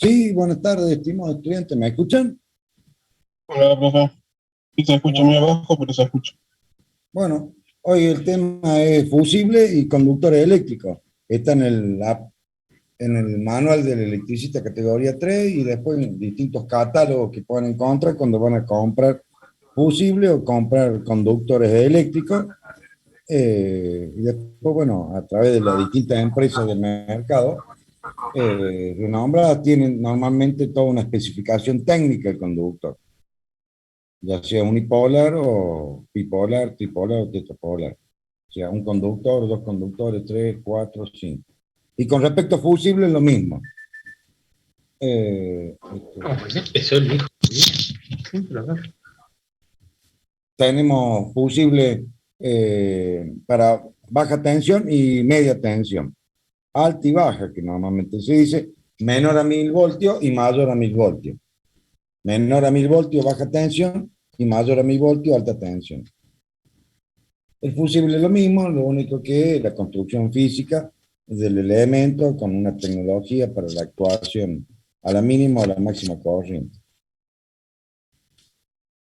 Sí, buenas tardes, estimados estudiantes. ¿Me escuchan? Hola, profe. Sí, se escucha ¿Cómo muy va? abajo, pero se escucha. Bueno, hoy el tema es fusible y conductores eléctricos. Está en el manual del electricista categoría 3 y después en distintos catálogos que pueden encontrar cuando van a comprar fusible o comprar conductores eléctricos. Y después, bueno, a través de las distintas empresas del mercado, renombradas, tienen normalmente toda una especificación técnica del conductor, ya sea unipolar o bipolar, tripolar o tetrapolar. O sea, un conductor, dos conductores, tres, cuatro, cinco. Y con respecto a fusibles, lo mismo. Eso es el hijo. Siempre acá. Tenemos fusibles para baja tensión y media tensión. Alta y baja, que normalmente se dice menor a 1000 voltios y mayor a 1000 voltios. Menor a 1000 voltios, baja tensión, y mayor a 1000 voltios, alta tensión. El fusible es lo mismo, lo único que la construcción física del elemento con una tecnología para la actuación a la mínima o a la máxima corriente.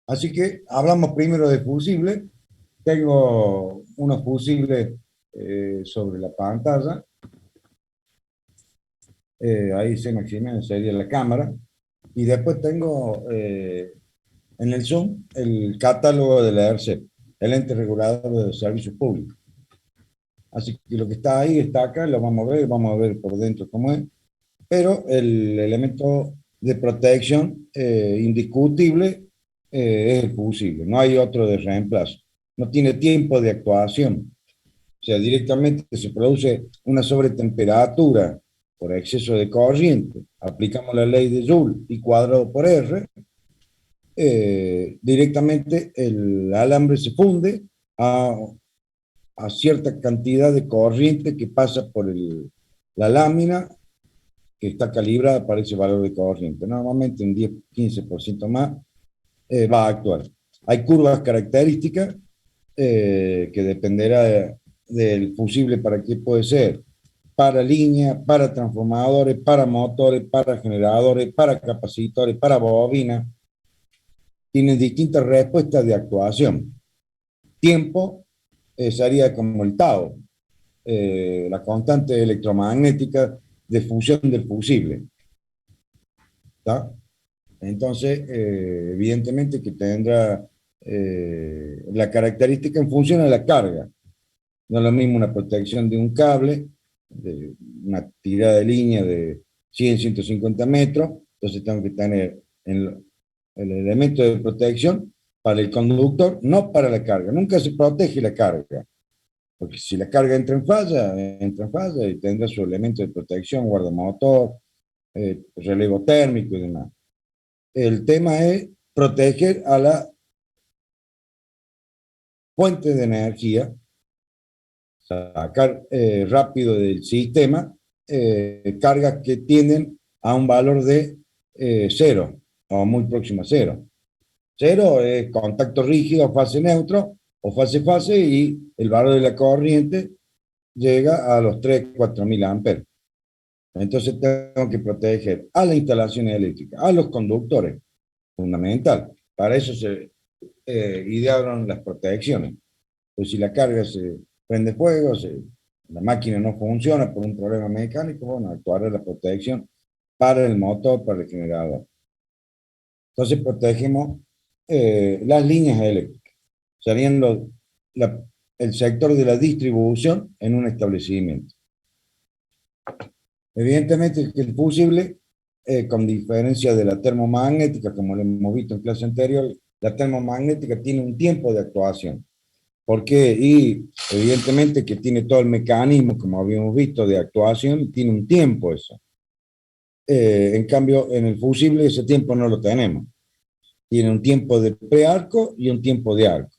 Así que hablamos primero de fusible. Tengo unos fusibles sobre la pantalla. Ahí se imagina, sería la cámara. Y después tengo en el Zoom el catálogo de la ERCEP, el ente regulador de los servicios públicos. Así que lo que está ahí está acá, lo vamos a ver por dentro cómo es. Pero el elemento de protección indiscutible es el fusible, no hay otro de reemplazo. No tiene tiempo de actuación. O sea, directamente se produce una sobretemperatura por exceso de corriente. Aplicamos la ley de Joule y cuadrado por R. Directamente el alambre se funde a cierta cantidad de corriente que pasa por la lámina que está calibrada para ese valor de corriente. Normalmente un 10-15% más va a actuar. Hay curvas características que dependerá del fusible para qué puede ser. Para línea, para transformadores, para motores, para generadores, para capacitores, para bobinas. Tienen distintas respuestas de actuación. Tiempo sería como el tau, la constante electromagnética de fusión del fusible. ¿Está? Entonces, evidentemente que tendrá la característica en función de la carga. No es lo mismo una protección de un cable, de una tirada de línea de 100, 150 metros, entonces tengo que tener el elemento de protección para el conductor, no para la carga. Nunca se protege la carga, porque si la carga entra en falla y tendrá su elemento de protección, guardamotor, relevo térmico y demás. El tema es proteger a la fuente de energía, sacar rápido del sistema cargas que tienden a un valor de cero o muy próximo a cero. Cero es contacto rígido, fase neutro o fase-fase, y el valor de la corriente llega a los 3-4 mil amperes. Entonces tengo que proteger a la instalación eléctrica, a los conductores, fundamental. Para eso se idearon las protecciones. Pues si la carga se prende fuego, la máquina no funciona por un problema mecánico, bueno, actuará la protección para el motor, para el generador. Entonces protegemos las líneas eléctricas. Serían el sector de la distribución en un establecimiento. Evidentemente que el fusible, con diferencia de la termomagnética, como lo hemos visto en clase anterior, la termomagnética tiene un tiempo de actuación. ¿Por qué? Y evidentemente que tiene todo el mecanismo, como habíamos visto, de actuación, tiene un tiempo eso. En cambio, en el fusible ese tiempo no lo tenemos. Tiene un tiempo de prearco y un tiempo de arco.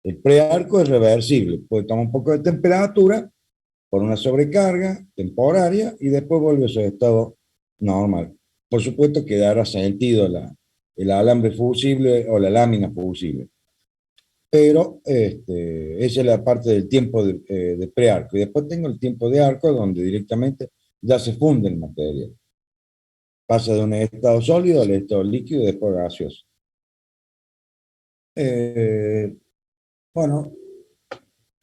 El prearco es reversible, puede tomar un poco de temperatura por una sobrecarga temporaria y después vuelve a su estado normal. Por supuesto que dará sentido el alambre fusible o la lámina fusible. Pero esa es la parte del tiempo de prearco. Y después tengo el tiempo de arco donde directamente ya se funde el material. Pasa de un estado sólido al estado líquido y después gaseoso. Bueno,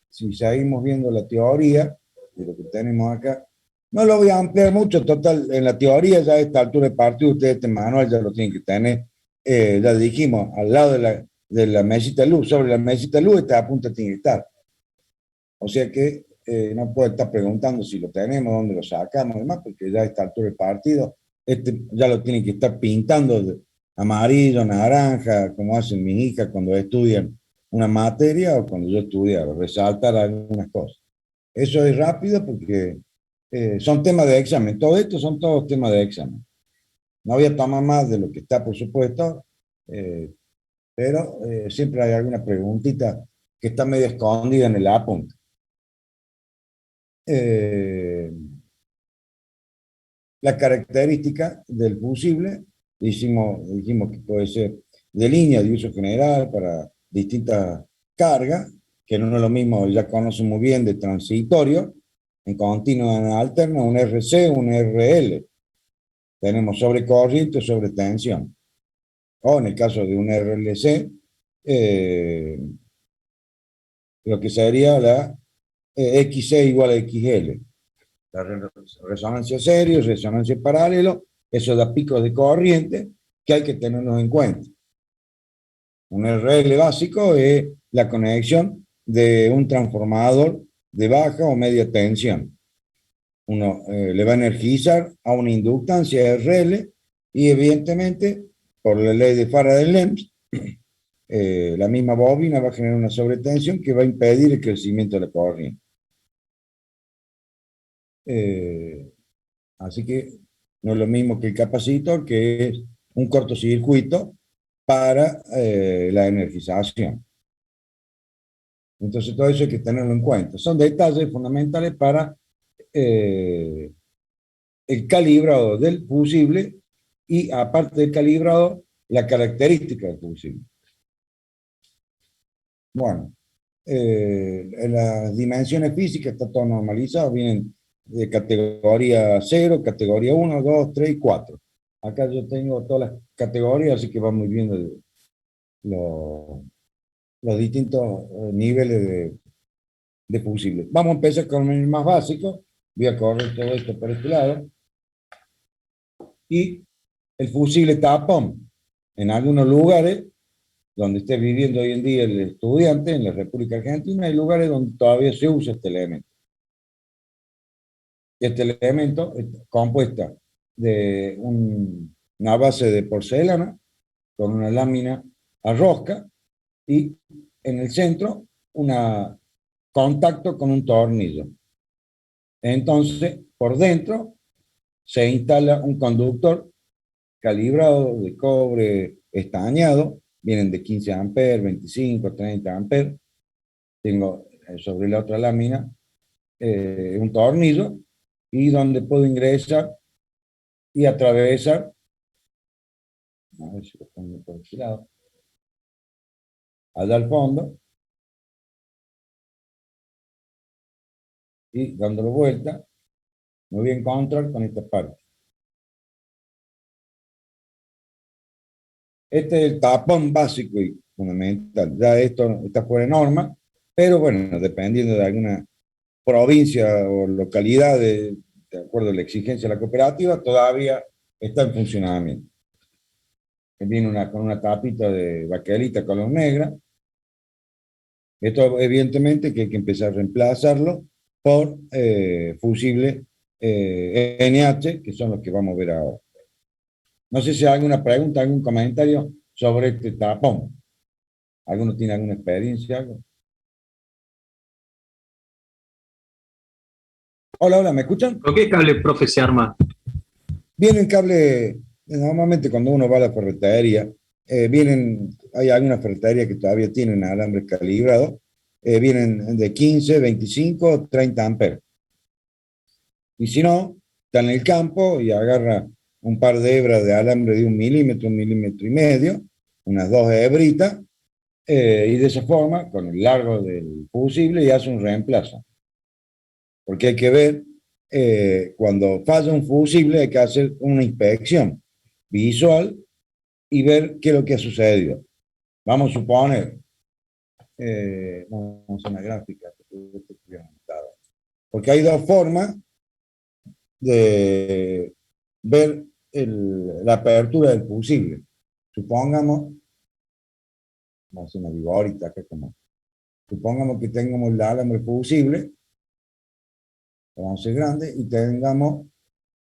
si seguimos viendo la teoría de lo que tenemos acá, no lo voy a ampliar mucho, total, en la teoría ya a esta altura de partido, ustedes este manual ya lo tienen que tener, ya dijimos, al lado de la mesita de luz, sobre la mesita de luz, esta punta tiene que estar. O sea que no puede estar preguntando si lo tenemos, dónde lo sacamos, demás, porque ya a esta altura del partido, ya lo tienen que estar pintando de amarillo, naranja, como hacen mis hijas cuando estudian una materia o cuando yo estudiaba, resaltar algunas cosas. Eso es rápido porque son temas de examen. Todo esto son todos temas de examen. No voy a tomar más de lo que está, por supuesto, eh, pero siempre hay alguna preguntita que está medio escondida en el apunte. La característica del fusible, dijimos que puede ser de línea de uso general para distintas cargas, que no es lo mismo, ya conocen muy bien, de transitorio, en continuo en alterno, un RC, un RL. Tenemos sobrecorriente o sobre tensión. O en el caso de un RLC, lo que sería la XC igual a XL. La resonancia serio, resonancia paralelo, eso da picos de corriente que hay que tenerlos en cuenta. Un RL básico es la conexión de un transformador de baja o media tensión. Uno le va a energizar a una inductancia RL y evidentemente, por la ley de Faraday-Lenz, la misma bobina va a generar una sobretensión que va a impedir el crecimiento de la corriente. Así que no es lo mismo que el capacitor, que es un cortocircuito para la energización. Entonces todo eso hay que tenerlo en cuenta. Son detalles fundamentales para el calibrado del fusible y aparte del calibrado, la característica del fusible. Bueno, en las dimensiones físicas está todo normalizado, vienen de categoría 0, categoría 1, 2, 3 y 4. Acá yo tengo todas las categorías, así que vamos viendo los distintos niveles de fusibles. Vamos a empezar con el más básico. Voy a correr todo esto por este lado. Y el fusible tapón. En algunos lugares donde esté viviendo hoy en día el estudiante, en la República Argentina, hay lugares donde todavía se usa este elemento. Este elemento es compuesta de una base de porcelana con una lámina a rosca y en el centro un contacto con un tornillo. Entonces, por dentro se instala un conductor calibrado de cobre estañado, vienen de 15 amperes, 25, 30 amperes. Tengo sobre la otra lámina un tornillo y donde puedo ingresar y atravesar, a ver si lo pongo por este lado, allá al fondo, y dándolo vuelta, me voy a encontrar con esta parte. Este es el tapón básico y fundamental. Ya esto está fuera de norma, pero bueno, dependiendo de alguna provincia o localidad, de acuerdo a la exigencia de la cooperativa, todavía está en funcionamiento. Viene con una tapita de baquelita color negra. Esto evidentemente que hay que empezar a reemplazarlo por fusibles NH, que son los que vamos a ver ahora. No sé si hay alguna pregunta, algún comentario sobre este tapón. ¿Alguno tiene alguna experiencia? ¿Algo? Hola, hola, ¿me escuchan? ¿Con qué cable, profe, se arma? Vienen cable, normalmente cuando uno va a la ferretería, hay algunas ferreterías que todavía tienen alambre calibrado, vienen de 15, 25, 30 amperes. Y si no, está en el campo y agarra un par de hebras de alambre de 1 milímetro y medio, unas 2 hebritas, y de esa forma, con el largo del fusible, y hace un reemplazo. Porque hay que ver, cuando falla un fusible, hay que hacer una inspección visual y ver qué es lo que ha sucedido. Vamos a suponer, vamos a una gráfica, porque hay dos formas de ver la apertura del fusible. Supongamos, no sé, me digo ahorita, que como, supongamos que tengamos el alambre fusible, vamos a ser grande, y tengamos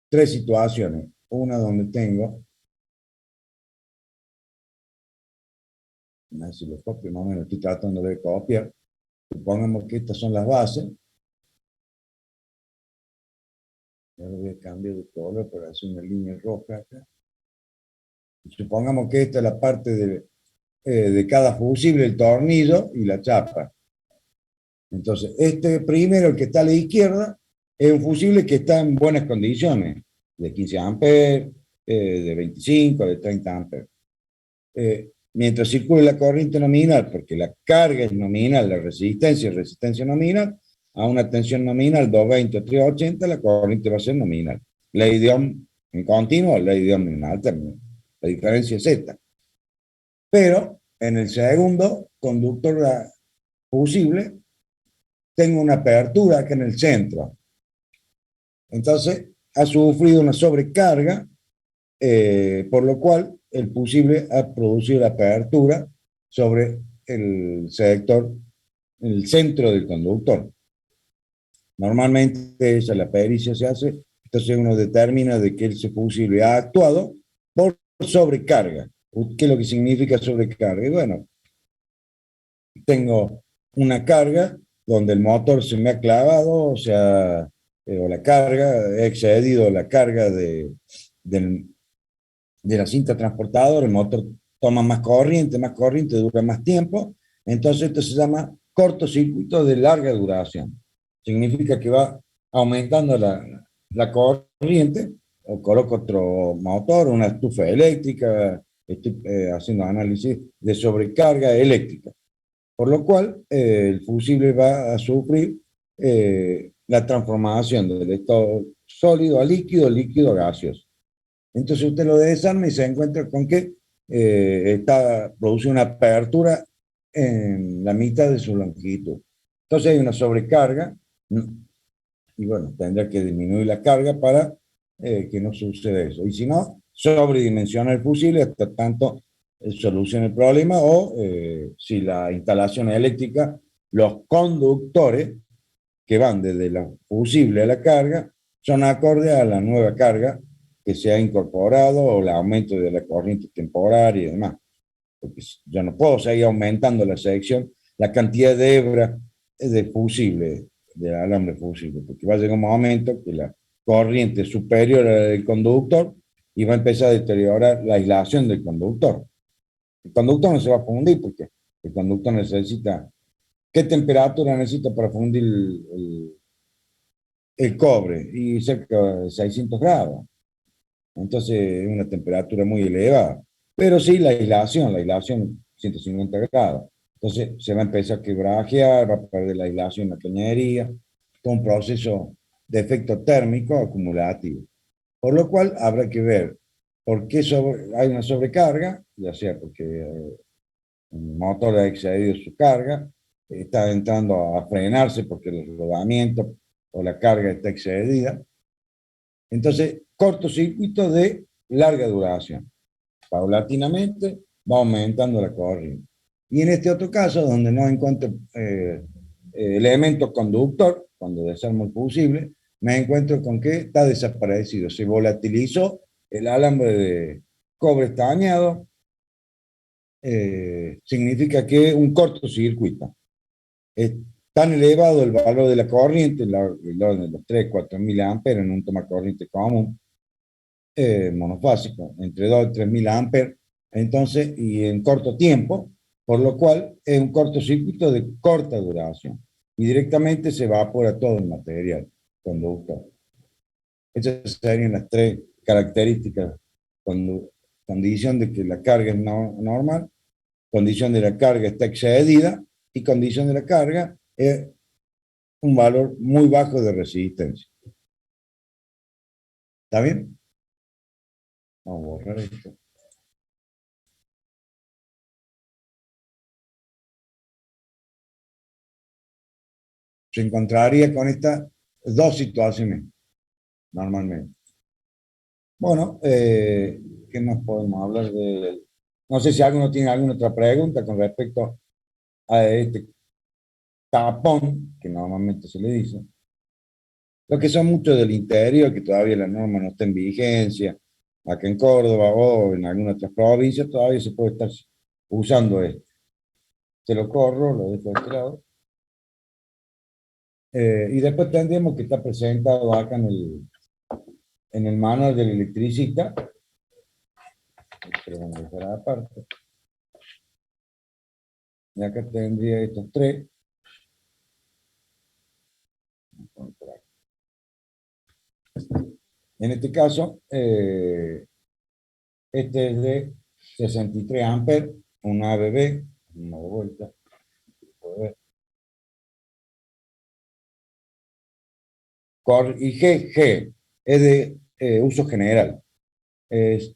tres situaciones. Una donde tengo, no sé si lo copio, más o menos estoy tratando de copiar. Supongamos que estas son las bases. Ahora voy a cambiar de color para hacer una línea roja acá. Y supongamos que esta es la parte de cada fusible, el tornillo y la chapa. Entonces, este primero, el que está a la izquierda, es un fusible que está en buenas condiciones, de 15 amperes, de 25, de 30 amperes. Mientras circule la corriente nominal, porque la carga es nominal, la resistencia es resistencia nominal, a una tensión nominal 220 o 380, la corriente va a ser nominal. Ley de Ohm en continuo, ley de Ohm en alterno. La diferencia es Z. Pero en el segundo conductor fusible, tengo una apertura acá en el centro. Entonces, ha sufrido una sobrecarga, por lo cual el fusible ha producido la apertura sobre el sector, el centro del conductor. Normalmente esa la pericia se hace, entonces uno determina de que ese fusible ha actuado por sobrecarga. ¿Qué es lo que significa sobrecarga? Y bueno, tengo una carga donde el motor se me ha clavado, o sea, o la carga, he excedido la carga del, de la cinta transportadora, el motor toma más corriente, dura más tiempo, entonces esto se llama cortocircuito de larga duración. Significa que va aumentando la corriente, o coloco otro motor, una estufa eléctrica, estoy haciendo análisis de sobrecarga eléctrica, por lo cual el fusible va a sufrir la transformación del estado sólido a líquido, líquido a gaseoso. Entonces usted lo desarma y se encuentra con que produce una apertura en la mitad de su longitud. Entonces hay una sobrecarga y bueno, tendrá que disminuir la carga para que no suceda eso. Y si no, sobredimensiona el fusible hasta tanto solucione el problema o si la instalación eléctrica, los conductores que van desde la fusible a la carga son acordes a la nueva carga que se ha incorporado o el aumento de la corriente temporaria y demás. Porque yo no puedo seguir aumentando la sección, la cantidad de hebras de fusible, del alambre fusible, porque va a llegar un momento que la corriente es superior a la del conductor y va a empezar a deteriorar la aislación del conductor. El conductor no se va a fundir porque el conductor necesita, ¿qué temperatura necesita para fundir el cobre? Y cerca de 600 grados. Entonces es una temperatura muy elevada. Pero sí la aislación 150 grados. Entonces se va a empezar a quebrajear, va a perder la aislación en la cañería, todo un proceso de efecto térmico acumulativo. Por lo cual habrá que ver por qué hay una sobrecarga, ya sea porque el motor ha excedido su carga, está entrando a frenarse porque el rodamiento o la carga está excedida. Entonces, cortocircuito de larga duración. Paulatinamente va aumentando la corriente. Y en este otro caso, donde no encuentro elemento conductor, cuando desarmo el fusible, me encuentro con que está desaparecido. Se volatilizó el alambre de cobre está dañado, significa que un cortocircuito. tan elevado el valor de la corriente, el orden de los 3, 4 mil amperes en un toma corriente común, monofásico, entre 2 y 3 mil amperes, entonces, y en corto tiempo, por lo cual es un cortocircuito de corta duración, y directamente se evapora todo el material conductor. Esas serían las tres características: condición de que la carga es normal, condición de la carga está excedida, y condición de la carga es un valor muy bajo de resistencia. ¿Está bien? Vamos a borrar esto. Se encontraría con estas dos situaciones normalmente. Bueno, ¿qué nos podemos hablar de? No sé si alguno tiene alguna otra pregunta con respecto a este tapón, que normalmente se le dice. Lo que son muchos del interior, que todavía la norma no está en vigencia, acá en Córdoba o en alguna otra provincia, todavía se puede estar usando esto. Se lo corro, lo dejo de este lado. Y después tendríamos que estar presentado acá en el manual del electricista. Pero vamos a dejar aparte. Y acá tendría estos tres. En este caso, este es de 63 amperes, un ABB, una de vuelta. Y G es de uso general, es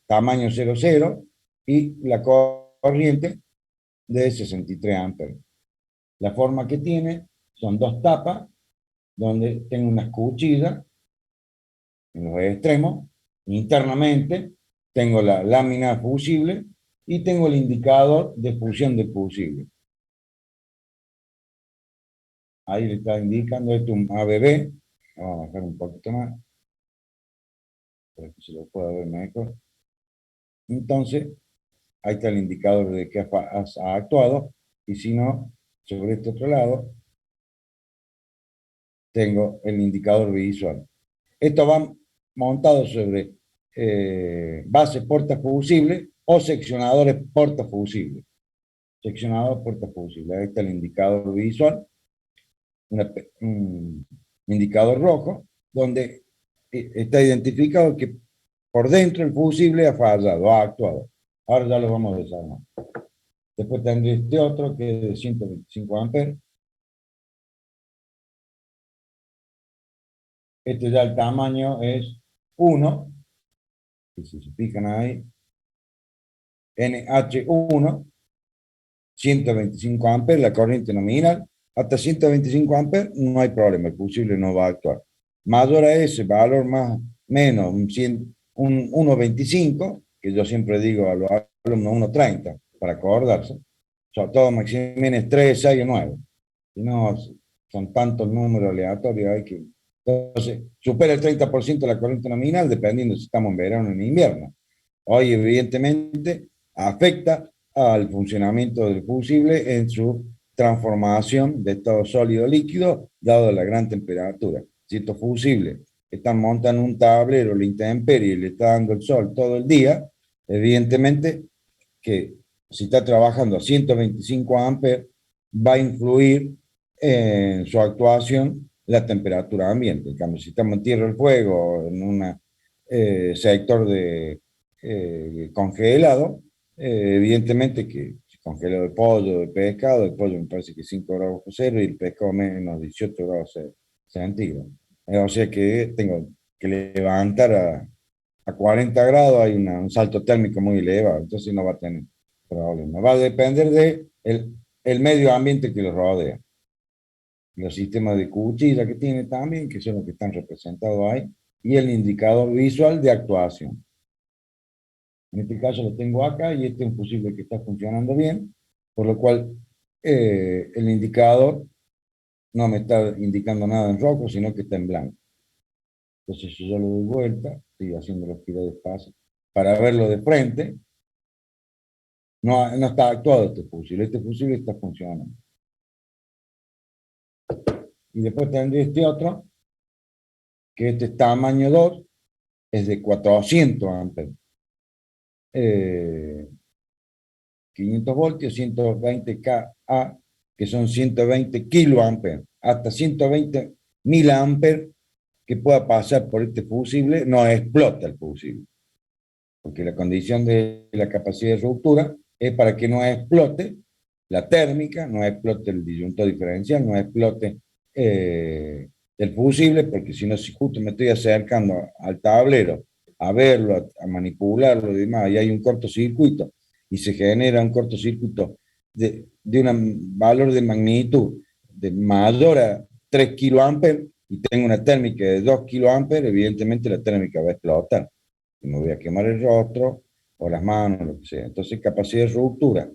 tamaño 00 y la corriente de 63 amperes. La forma que tiene son dos tapas donde tengo unas cuchillas en los extremos. Internamente tengo la lámina fusible y tengo el indicador de fusión de fusible. Ahí le está indicando esto un ABB. Vamos a bajar un poquito más para que se lo pueda ver mejor. Entonces, ahí está el indicador de que ha actuado, y si no, sobre este otro lado, tengo el indicador visual. Esto va montado sobre bases portafusibles o seccionadores portafusibles. Seccionador portafusible. Ahí está el indicador visual, un indicador rojo, donde está identificado que por dentro el fusible ha fallado, ha actuado. Ahora ya lo vamos a desarmar. Después tendré este otro que es de 125 amperes. Este ya el tamaño es 1, y si se fijan ahí, NH1, 125 amperes, la corriente nominal. Hasta 125 amperes no hay problema, el fusible no va a actuar. Mayor a ese valor, más menos un 1,25, que yo siempre digo a los alumnos 1,30, para acordarse. Sobre todo maximines 3, 6 o 9. Si no, son tantos números aleatorios, hay que... Entonces, supera el 30% de la corriente nominal, dependiendo si estamos en verano o en invierno. Hoy, evidentemente, afecta al funcionamiento del fusible en su transformación de estado sólido a líquido, dado la gran temperatura. Si estos fusibles están montando un tablero, la intemperie, y le está dando el sol todo el día, evidentemente que si está trabajando a 125 amperes, va a influir en su actuación la temperatura ambiente. En cambio, si estamos en tierra del fuego, en un sector de congelado, evidentemente que si congelo de pollo, de pescado, el pollo me parece que 5 grados bajo cero y el pescado menos 18 grados centígrados. O sea que tengo que levantar a 40 grados, hay un salto térmico muy elevado, entonces no va a tener problema. Va a depender de el medio ambiente que lo rodea. Los sistemas de cuchilla que tiene también, que son los que están representados ahí, y el indicador visual de actuación. En este caso lo tengo acá y este es un fusible que está funcionando bien, por lo cual el indicador no me está indicando nada en rojo, sino que está en blanco. Entonces, si yo lo doy vuelta, estoy haciendo los giros de espacio para verlo de frente, no está actuado este fusible está funcionando. Y después tendría este otro, que este es tamaño 2, es de 400 amperes. 500 voltios, 120 kA, que son 120 kiloamperes, hasta 120 miliamperes que pueda pasar por este fusible, no explota el fusible, porque la condición de la capacidad de ruptura es para que no explote la térmica, no explote el disyuntor diferencial, no explote el fusible, porque si no, si justo me estoy acercando al tablero a verlo, a manipularlo y demás, y hay un cortocircuito, y se genera un cortocircuito de un valor de magnitud de mayor a 3 kiloamperes, y tengo una térmica de 2 kiloamperes, evidentemente la térmica va a explotar. Y me voy a quemar el rostro, o las manos, lo que sea. Entonces, capacidad de ruptura.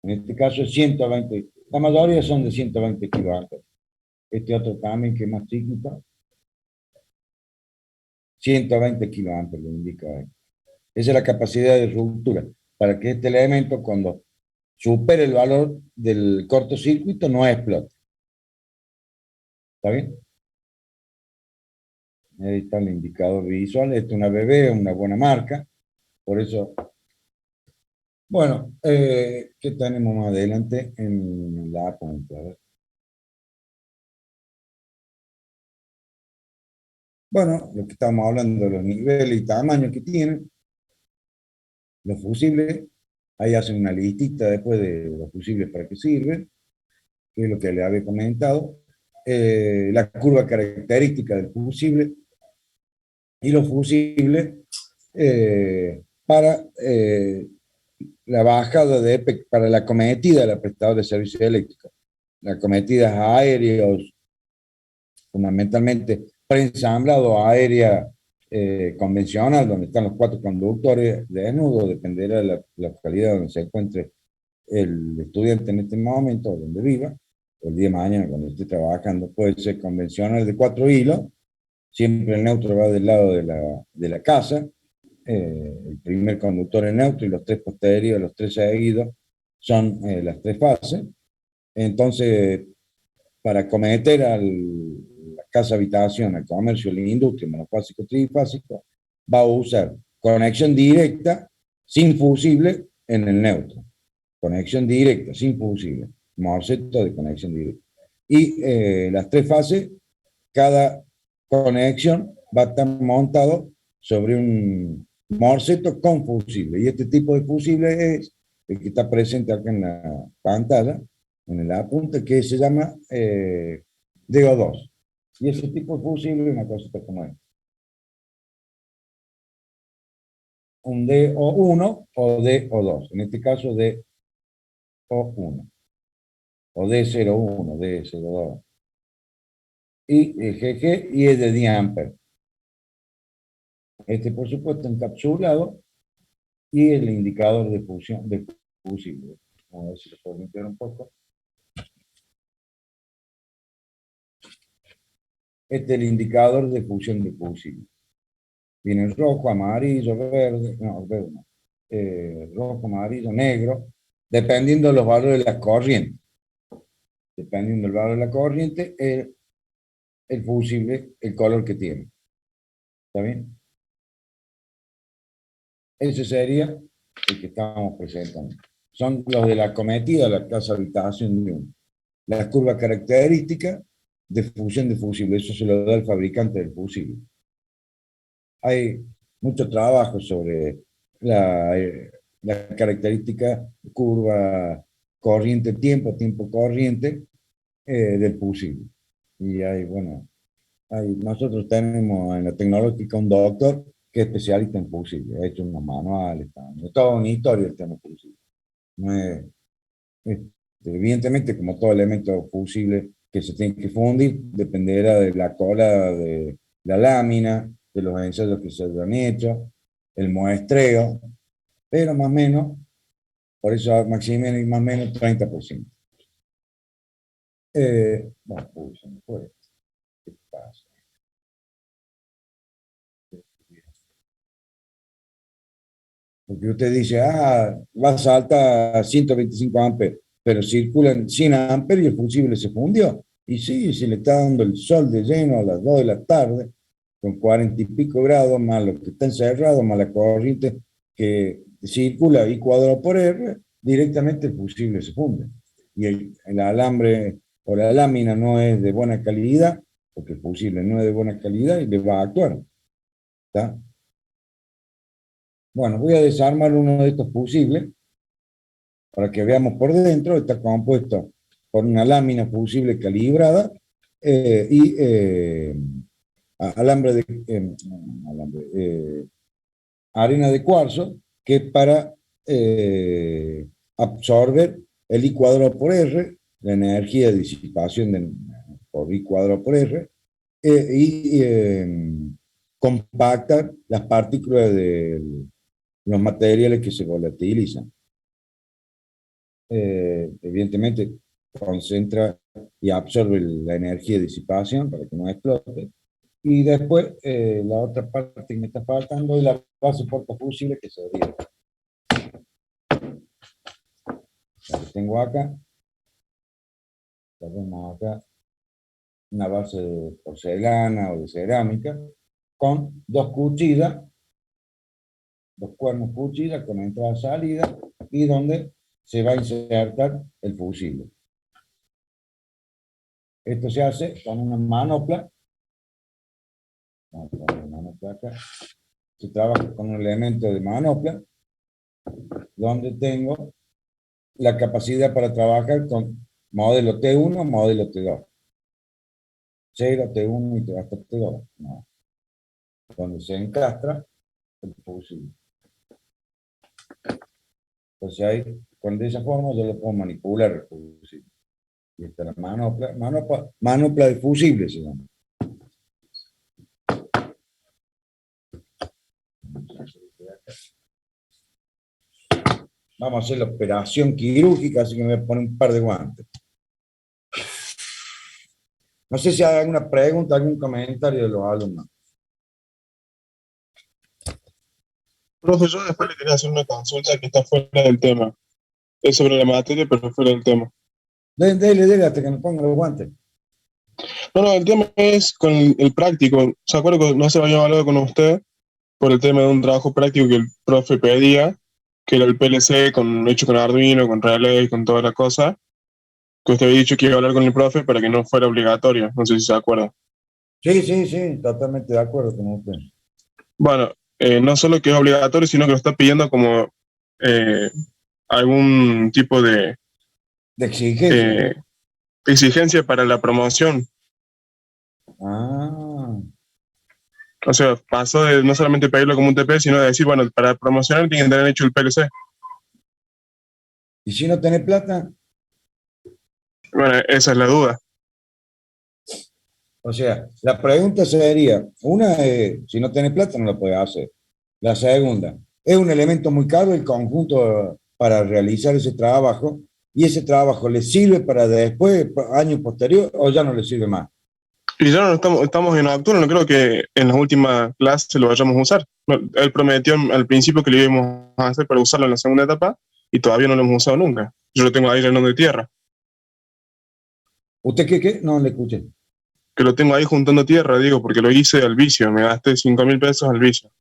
En este caso es 120. La mayoría son de 120 kiloamperes. Este otro también, que es más chiquito, 120 kiloamperes, lo indica ahí. Esa es la capacidad de ruptura, para que este elemento, cuando supere el valor del cortocircuito, no explote. ¿Está bien? Ahí está el indicador visual. Esta es una BB, una buena marca. Por eso, bueno, ¿qué tenemos más adelante en la punta? A ver. Bueno, lo que estamos hablando de los niveles y tamaños que tienen, los fusibles, ahí hacen una listita después de los fusibles para qué sirven, que es lo que le había comentado, la curva característica del fusible y los fusibles para la bajada de EPEC, para la cometida de la prestadora de servicios eléctricos, las cometidas aéreos, fundamentalmente preensamblado aérea convencional, donde están los 4 conductores desnudos, dependerá de la localidad donde se encuentre el estudiante en este momento, donde viva, el día de mañana cuando esté trabajando, puede ser convencional de 4 hilos, siempre el neutro va del lado de la casa, el primer conductor es neutro y los 3 posteriores, los 3 seguidos, son las 3 fases. Entonces, para cometer a la casa habitación, al comercio, a la industria, monofásico, trifásico, va a usar conexión directa sin fusible en el neutro. Conexión directa, sin fusible. Morseto de conexión directa. Y las 3 fases, cada conexión va a estar montado sobre un morseto con fusible. Y este tipo de fusible es el que está presente acá en la pantalla, en el apunte, que se llama DO2. Y ese tipo de fusible es una cosita como es. Un DO1 o DO2. En este caso DO1. O D01, D02. Y el GG y es de 10 amperes. Este, por supuesto, encapsulado y el indicador de fusión de fusible. Vamos a ver si lo puedo limpiar un poco. Este es el indicador de fusión de fusible. Viene rojo, amarillo, verde, no, verde no. Rojo, amarillo, negro, dependiendo de los valores de la corriente. Dependiendo del valor de la corriente, el fusible, el color que tiene. ¿Está bien? Ese sería el que estamos presentando. Son los de la cometida, la casa habitación de uno. Las curvas características de fusión de fusible, eso se lo da el fabricante del fusible. Hay mucho trabajo sobre la característica curva corriente-tiempo, tiempo-corriente del fusible. Y hay, bueno, nosotros tenemos en la tecnológica un doctor que es especialista en fusible, ha hecho unos manuales, toda una historia del tema fusible. No es, evidentemente, como todo elemento fusible que se tiene que fundir, dependerá de la cola de la lámina, de los ensayos que se hayan hecho, el muestreo, pero más o menos, por eso Maximiliano, más o menos 30%. Bueno, se me fue. ¿Qué pasa? Porque usted dice, va a saltar a 125 amperes, pero circulan 100 amperes y el fusible se fundió. Y sí, se le está dando el sol de lleno a las 2 de la tarde, con 40 y pico grados, más lo que está encerrado, más la corriente que circula I cuadrado por R, directamente el fusible se funde. Y el alambre o la lámina no es de buena calidad, porque el fusible no es de buena calidad y le va a actuar. ¿Está? Bueno, voy a desarmar uno de estos fusibles para que veamos por dentro. Está compuesto por una lámina fusible calibrada y alambre de, arena de cuarzo, que es para absorber el I cuadrado por R, la energía de disipación por I cuadrado por R, y compactar las partículas de los materiales que se volatilizan. Evidentemente, concentra y absorbe la energía de disipación para que no explote. Y después, la otra parte que me está faltando es la base portafusible, que sería la que tengo acá. Tenemos acá una base de porcelana o de cerámica con dos cuchillas, dos cuernos cuchillas con entrada-salida, y donde se va a insertar el fusible. Esto se hace con una manopla. Vamos a poner la manopla acá. Se trabaja con un elemento de manopla, donde tengo la capacidad para trabajar con modelo T1, modelo T2. 0, T1 y hasta T2. No. Donde se encastra el fusible. Entonces ahí, de esa forma yo lo puedo manipular el fusible. Y esta es la manopla de fusible se llama. Vamos a hacer la operación quirúrgica, así que me voy a poner un par de guantes. No sé si hay alguna pregunta, algún comentario de los alumnos. Profe, yo después le quería hacer una consulta que está fuera del tema. Es sobre la materia, pero fuera del tema. Dele hasta que me ponga los guantes. No, el tema es con el práctico. ¿Se acuerda que no se había hablado con usted por el tema de un trabajo práctico que el profe pedía, que era el PLC hecho con Arduino, con Relay, con toda la cosa? Que usted había dicho que iba a hablar con el profe para que no fuera obligatorio. No sé si se acuerda. Sí, totalmente de acuerdo con usted. Bueno, no solo que es obligatorio, sino que lo está pidiendo como algún tipo de exigencia. Exigencia para la promoción. Ah. O sea, pasó de no solamente pedirlo como un TP, sino de decir, bueno, para promocionar tienen que tener hecho el PLC. ¿Y si no tenés plata? Bueno, esa es la duda. O sea, la pregunta sería, una, si no tenés plata no lo puedes hacer. La segunda, es un elemento muy caro el conjunto para realizar ese trabajo, y ese trabajo le sirve para después, años posteriores, o ya no le sirve más. Y ya no estamos en octubre, no creo que en las últimas clases lo vayamos a usar. Él prometió al principio que lo íbamos a hacer para usarlo en la segunda etapa, y todavía no lo hemos usado nunca. Yo lo tengo ahí llenando de tierra. ¿Usted qué? No le escuché. Que lo tengo ahí juntando tierra, digo, porque lo hice al vicio, me gasté 5.000 pesos al vicio.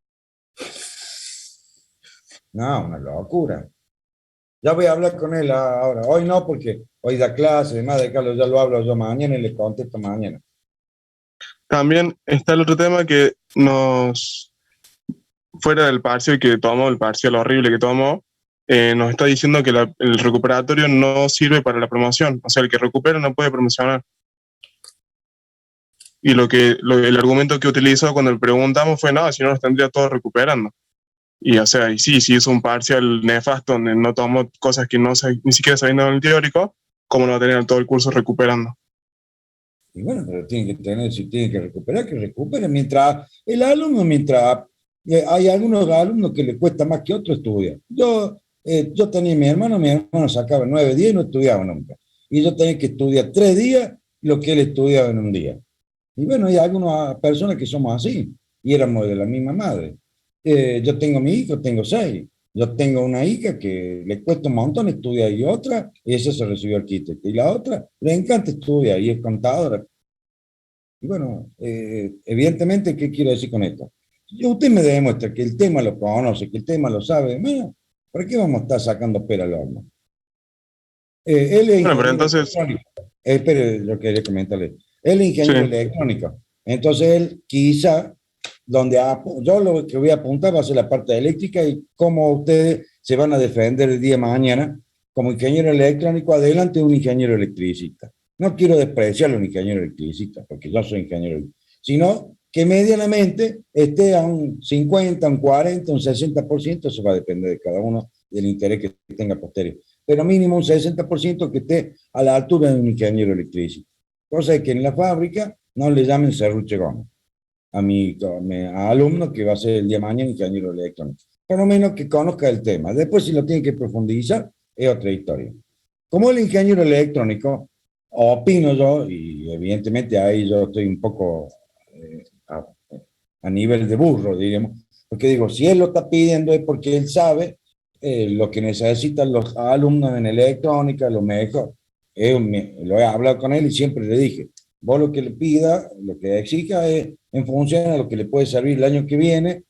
No, una locura. Ya voy a hablar con él ahora. Hoy no, porque hoy da clase, además de Carlos, ya lo hablo yo mañana y le contesto mañana. También está el otro tema que fuera del parcial que tomó, el parcial horrible que tomó, nos está diciendo que el recuperatorio no sirve para la promoción. O sea, el que recupera no puede promocionar. Y el argumento que utilizó cuando le preguntamos fue, no, si no nos tendría todos recuperando. Y o sea, y sí, si hizo un parcial nefasto donde no tomó cosas que ni siquiera sabiendo en el teórico, ¿cómo no va a tener todo el curso recuperando? Y bueno, pero tiene que tener, si tiene que recupere. Mientras hay algunos alumnos que le cuesta más que otros estudiar. Yo tenía mi hermano sacaba 9 días y no estudiaba nunca. Y yo tenía que estudiar 3 días lo que él estudiaba en un día. Y bueno, hay algunas personas que somos así, y éramos de la misma madre. Yo tengo mi hijo, tengo 6. Yo tengo una hija que le cuesta un montón estudiar y otra, y ella se recibió arquitecta, y la otra le encanta estudiar y es contadora. Y bueno, evidentemente, ¿qué quiero decir con esto? Si usted me demuestra que el tema lo conoce, que el tema lo sabe, bueno, ¿para qué vamos a estar sacando pera al horno? Él es Bueno, pero ingeniero entonces, electrónico. Espere, yo quería comentarle. Él es sí. ingeniero electrónico. Entonces él quizá, yo lo que voy a apuntar va a ser la parte eléctrica y cómo ustedes se van a defender el día de mañana como ingeniero electrónico adelante de un ingeniero electricista. No quiero despreciar a un ingeniero electricista, porque yo soy ingeniero, sino que medianamente esté a un 50, un 40, un 60%, eso va a depender de cada uno, del interés que tenga posterior, pero mínimo un 60% que esté a la altura de un ingeniero electricista. Cosa que en la fábrica no le llamen serruche Gómez a alumno que va a ser el día de mañana ingeniero electrónico. Por lo menos que conozca el tema. Después, si lo tiene que profundizar, es otra historia. Como el ingeniero electrónico, opino yo, y evidentemente ahí yo estoy un poco a nivel de burro, diríamos, porque digo, si él lo está pidiendo es porque él sabe lo que necesitan los alumnos en electrónica, lo mejor. Lo he hablado con él y siempre le dije, vos lo que le pida, lo que exija es en función a lo que le puede servir el año que viene,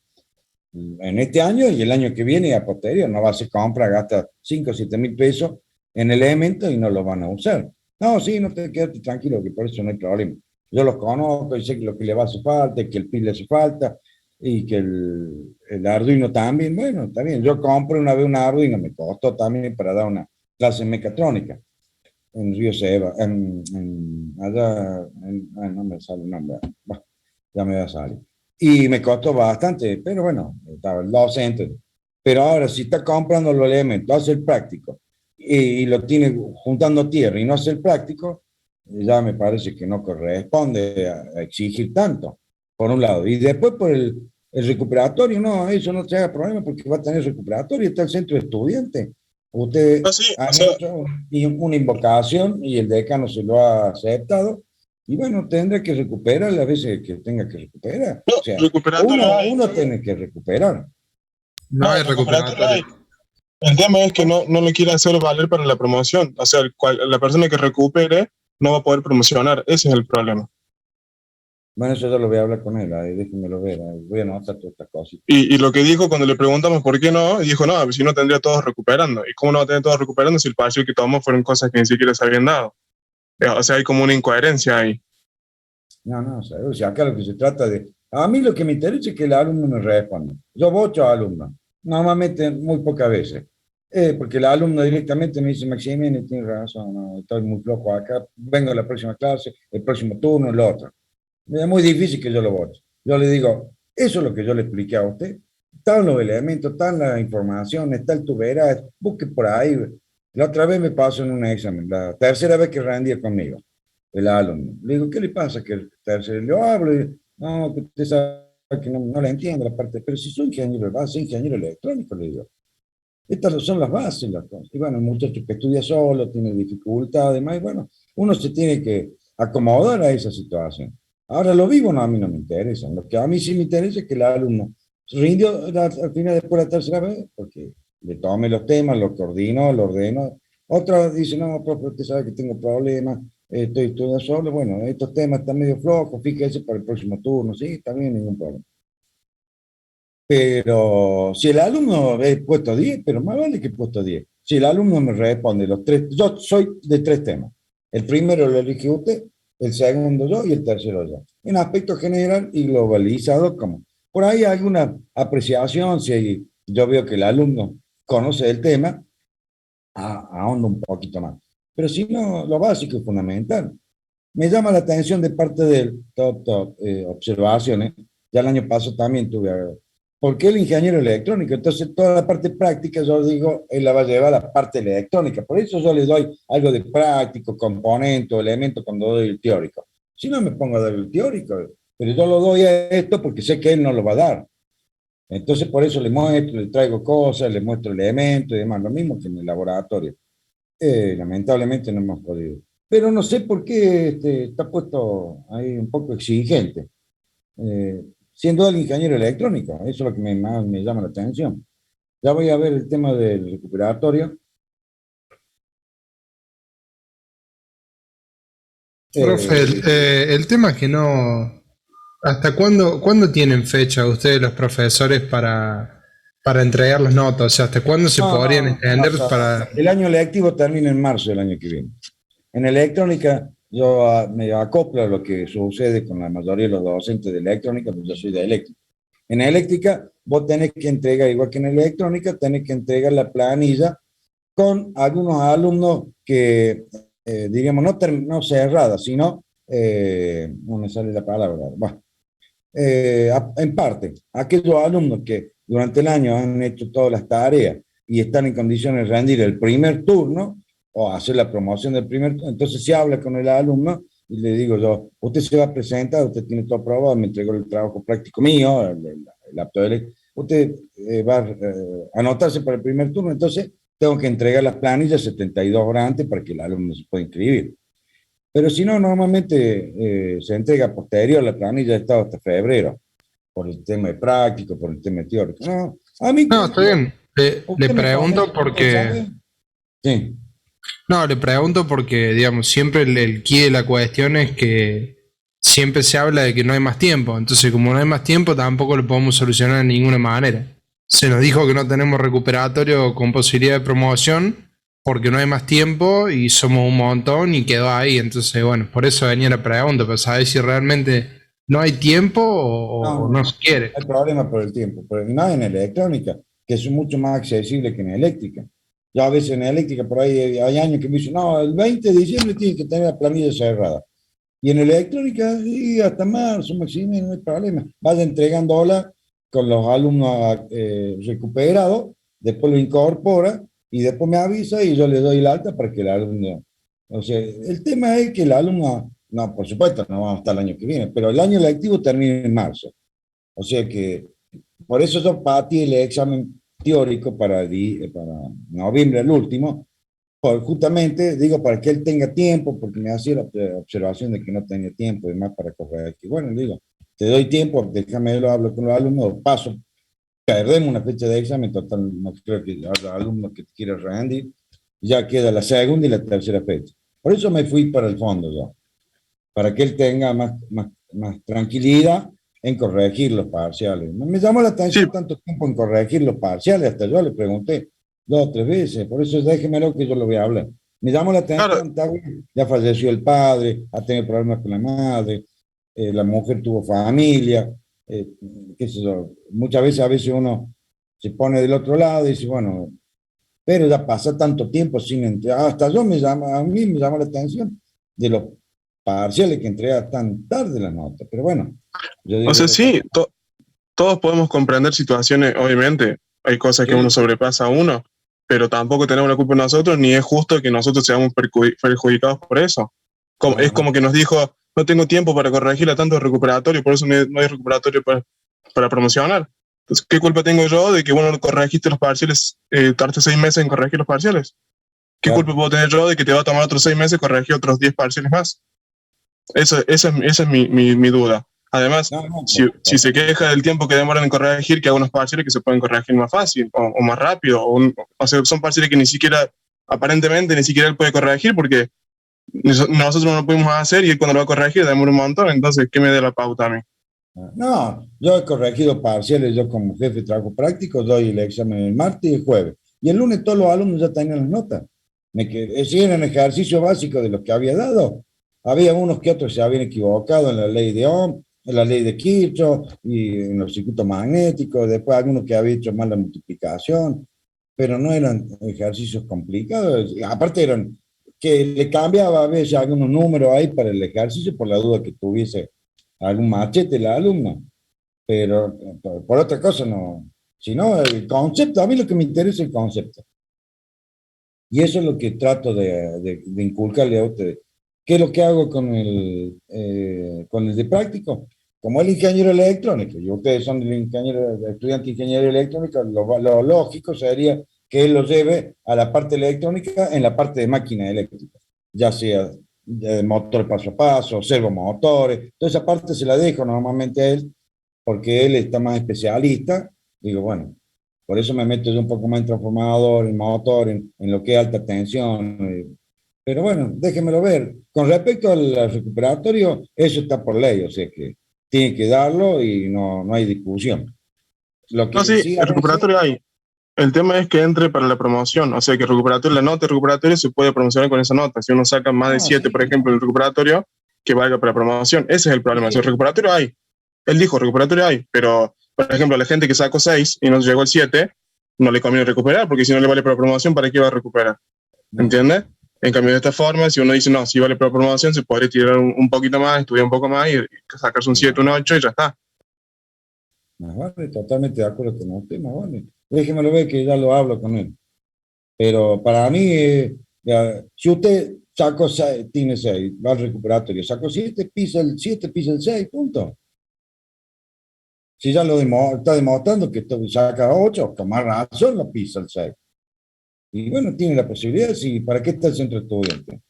en este año y el año que viene y a posterior. No va a ser compra, gasta 5 o 7 mil pesos en elementos y no lo van a usar. No, sí, no te quedes tranquilo, que por eso no hay problema. Yo los conozco y sé que lo que le va a hacer falta, que el PIN le hace falta y que el Arduino también. Bueno, está bien. Yo compré una vez un Arduino, me costó también para dar una clase en mecatrónica en Río Seba, allá, no me sale el nombre, bah, ya me va a salir. Y me costó bastante, pero bueno, estaba el docente. Pero ahora, si está comprando los elementos, hace el práctico y lo tiene juntando tierra y no hace el práctico, ya me parece que no corresponde a exigir tanto, por un lado. Y después por el recuperatorio, no, eso no se haga problema porque va a tener recuperatorio, está el centro de estudiantes. Usted No, sí, o han sea, hecho una invocación y el decano se lo ha aceptado. Y bueno, tendrá que recuperar las veces que tenga que recuperar. no, O sea, recuperatorio hay. uno tiene que recuperar. No No, hay recuperatorio recuperatorio. hay. El tema es que no lo quiere hacer valer para la promoción. O sea, la persona que recupere no va a poder promocionar. Ese es el problema. Bueno, eso yo lo voy a hablar con él, ahí déjenmelo ver, ahí voy a anotar todas estas cosas. Y lo que dijo cuando le preguntamos por qué no, dijo, no, pues si no tendría todos recuperando. ¿Y cómo no va a tener todos recuperando si el parcial que tomó fueron cosas que ni siquiera se habían dado? O sea, hay como una incoherencia ahí. No, no, o sea, acá lo que se trata de... A mí lo que me interesa es que el alumno me responda. Yo voto a alumnos, normalmente muy pocas veces. Porque el alumno directamente me dice, Maximiliano, tiene razón, no, estoy muy flojo acá, vengo a la próxima clase, el próximo turno, el otro. Es muy difícil que yo lo vote. Yo le digo, eso es lo que yo le expliqué a usted. Están los elementos, están las informaciones, está el tuberas, busque por ahí. La otra vez me pasó en un examen, la tercera vez que rendía conmigo, el alumno. Le digo, ¿qué le pasa? Que el tercero, le hablo y, no, que usted sabe que no le entiendo la parte, pero si soy ingeniero, va a ser ingeniero electrónico, le digo. Estas son las bases, las cosas. Y bueno, el muchacho que estudia solo, tiene dificultad, además, y bueno, uno se tiene que acomodar a esa situación. Ahora, lo vivo, no, a mí no me interesa. Lo que a mí sí me interesa es que el alumno rindió al final después de la tercera vez, porque le tome los temas, lo coordino, lo ordeno. Otra dice, no, profe, usted sabe que tengo problemas, estoy estudiando solo. Bueno, estos temas están medio flojos, fíjese para el próximo turno, sí, también ningún problema. Pero si el alumno es puesto 10, pero más vale que puesto 10. Si el alumno me responde los tres, yo soy de tres temas. El primero lo elige usted, el segundo yo y el tercero yo. En aspecto general y globalizado, como por ahí hay alguna apreciación, si yo veo que el alumno conoce el tema, ahondo un poquito más. Pero si no, lo básico es fundamental. Me llama la atención de parte del observaciones. Ya el año pasado también tuve, porque el ingeniero electrónico, entonces toda la parte práctica, yo digo, él la va a llevar a la parte electrónica. Por eso yo le doy algo de práctico, componente o elemento cuando doy el teórico. Si no me pongo a dar el teórico, pero yo lo doy a esto porque sé que él no lo va a dar. Entonces por eso le muestro, le traigo cosas, le muestro elementos y demás, lo mismo que en el laboratorio. Lamentablemente no hemos podido. Pero no sé por qué está puesto ahí un poco exigente, siendo el ingeniero electrónico. Eso es lo que más me llama la atención. Ya voy a ver el tema del recuperatorio. Profe, Eh, el tema es que no. ¿Hasta cuándo tienen fecha ustedes los profesores para entregar las notas? O sea, ¿hasta cuándo se no, podrían no, extender hasta para. el año lectivo termina en marzo del año que viene. En electrónica, yo me acoplo a lo que sucede con la mayoría de los docentes de electrónica, pues yo soy de eléctrica. En eléctrica, vos tenés que entregar, igual que en electrónica, tenés que entregar la planilla con algunos alumnos que, diríamos, no cerrada, sino, no me sale la palabra, bueno, en parte, aquellos alumnos que durante el año han hecho todas las tareas y están en condiciones de rendir el primer turno o hacer la promoción del primer turno, entonces se habla con el alumno y le digo yo, usted se va a presentar, usted tiene todo aprobado, me entregó el trabajo práctico mío, el apto de ley, usted va a anotarse para el primer turno, entonces tengo que entregar las planillas 72 horas antes para que el alumno se pueda inscribir. Pero si no, normalmente se entrega posterior la planilla de estado hasta febrero, por el tema de práctico, por el tema de teórico. No, a mí, No, está bien. Le usted me pregunto comenta, ¿usted porque. sabe? Sí. No, le pregunto porque, digamos, siempre el quid de la cuestión es que siempre se habla de que no hay más tiempo. Entonces, como no hay más tiempo, tampoco lo podemos solucionar de ninguna manera. Se nos dijo que no tenemos recuperatorio con posibilidad de promoción porque no hay más tiempo y somos un montón y quedó ahí. Entonces, bueno, por eso venía la pregunta, para saber si realmente no hay tiempo o no No, se quiere. hay problema por el tiempo, pero y más en electrónica, que es mucho más accesible que en eléctrica. Ya a veces en eléctrica, por ahí hay años que me dicen, no, el 20 de diciembre tiene que tener la planilla cerrada. Y en electrónica, sí, hasta marzo, máximo, no hay problema. Vaya entregándola con los alumnos recuperados, después lo incorpora y después me avisa y yo le doy el alta para que el alumno. O sea, el tema es que el alumno, no, por supuesto, no vamos a estar el año que viene, pero el año lectivo termina en marzo. O sea que por eso yo patí el examen teórico para noviembre, el último, justamente digo para que él tenga tiempo, porque me hacía la observación de que no tenía tiempo y más para corregir. Bueno, digo, te doy tiempo, déjame lo hablo con los alumnos, paso, perdemos una fecha de examen, total, no creo que haya alumnos que quiera rendir, ya queda la segunda y la tercera fecha. Por eso me fui para el fondo yo, para que él tenga más tranquilidad en corregir los parciales. Me llamó la Sí, atención tanto tiempo en corregir los parciales, hasta yo le pregunté 2 o 3 veces, por eso déjemelo que yo lo voy a hablar. Me llamó la claro, atención, ya falleció el padre, ha tenido problemas con la madre, la mujer tuvo familia, eh, qué sé yo, muchas veces a veces uno se pone del otro lado y dice, bueno, pero ya pasa tanto tiempo sin entregar, hasta a mí me llama la atención de los parciales que entrega tan tarde la nota, pero bueno, yo o digo, sea, sí, todos podemos comprender situaciones, obviamente, hay cosas que uno sí, sobrepasa a uno, pero tampoco tenemos la culpa nosotros, ni es justo que nosotros seamos perjudicados por eso. Es ajá, como que nos dijo, no tengo tiempo para corregir a tanto recuperatorio, por eso no hay recuperatorio para promocionar. Entonces, ¿qué culpa tengo yo de que, bueno, no corregiste los parciales, tardaste 6 meses en corregir los parciales? ¿Qué culpa claro. puedo tener yo de que te va a tomar otros 6 meses corregir otros 10 parciales más? Esa es mi duda. Además, No, no, si se queja del tiempo que demoran en corregir, que hay unos parciales que se pueden corregir más fácil o más rápido, o sea, son parciales que ni siquiera, aparentemente, ni siquiera él puede corregir porque nosotros no lo pudimos hacer y él cuando lo va a corregir demora un montón, entonces, ¿qué me dé la pauta a mí? no, yo he corregido parciales, yo como jefe de trabajo práctico doy el examen el martes y el jueves, y el lunes todos los alumnos ya tenían las notas. Si era un ejercicio básico de lo que había dado. Había unos que otros se habían equivocado en la ley de Ohm, en la ley de Kirchhoff y en los circuitos magnéticos, después algunos que habían hecho mal la multiplicación, pero no eran ejercicios complicados, aparte eran que le cambiaba a veces algunos números ahí para el ejercicio por la duda que tuviese algún machete la alumna, pero por otra cosa no, sino el concepto, a mí lo que me interesa es el concepto. Y eso es lo que trato de inculcarle a ustedes. ¿Qué es lo que hago con el de práctico? Como el ingeniero electrónico, y ustedes son estudiante de ingeniería electrónica, lo lógico sería que él lo lleve a la parte electrónica en la parte de máquina eléctrica, ya sea de motor paso a paso, servomotores, toda esa parte se la dejo normalmente a él, porque él está más especialista. Digo, bueno, Por eso me meto yo un poco más en transformador, en motor, en lo que es alta tensión. Pero bueno, déjenmelo ver. Con respecto al recuperatorio, eso está por ley, o sea que tiene que darlo y no hay discusión. Lo No, que sí, sí a el veces, recuperatorio hay. El tema es que entre para la promoción, o sea que el recuperatorio, la nota de recuperatorio se puede promocionar con esa nota. Si uno saca más de 7, por sí, ejemplo, el recuperatorio, que valga para promoción. Ese es el problema. Si el sí, recuperatorio hay, él dijo recuperatorio hay, pero por ejemplo, a la gente que sacó 6 y no llegó al 7, no le conviene recuperar, porque si no le vale para promoción, ¿para qué va a recuperar? no, ¿Entiendes? En cambio, de esta forma, si uno dice, no, si vale para promoción, se podría tirar un poquito más, estudiar un poco más y sacarse un 7, un no, 8 y ya está. más vale, totalmente de acuerdo con usted, más vale. Déjemelo ver que ya lo hablo con él. Pero para mí, ya, si usted sacó 6, tiene 6, va al recuperatorio, sacó 7, pisa el 7, pisa el 6, punto. Si ya está demostrando que saca 8, con más razón lo pisa el 6. Y bueno, tiene la posibilidad, si, ¿para qué está el centro estudiante?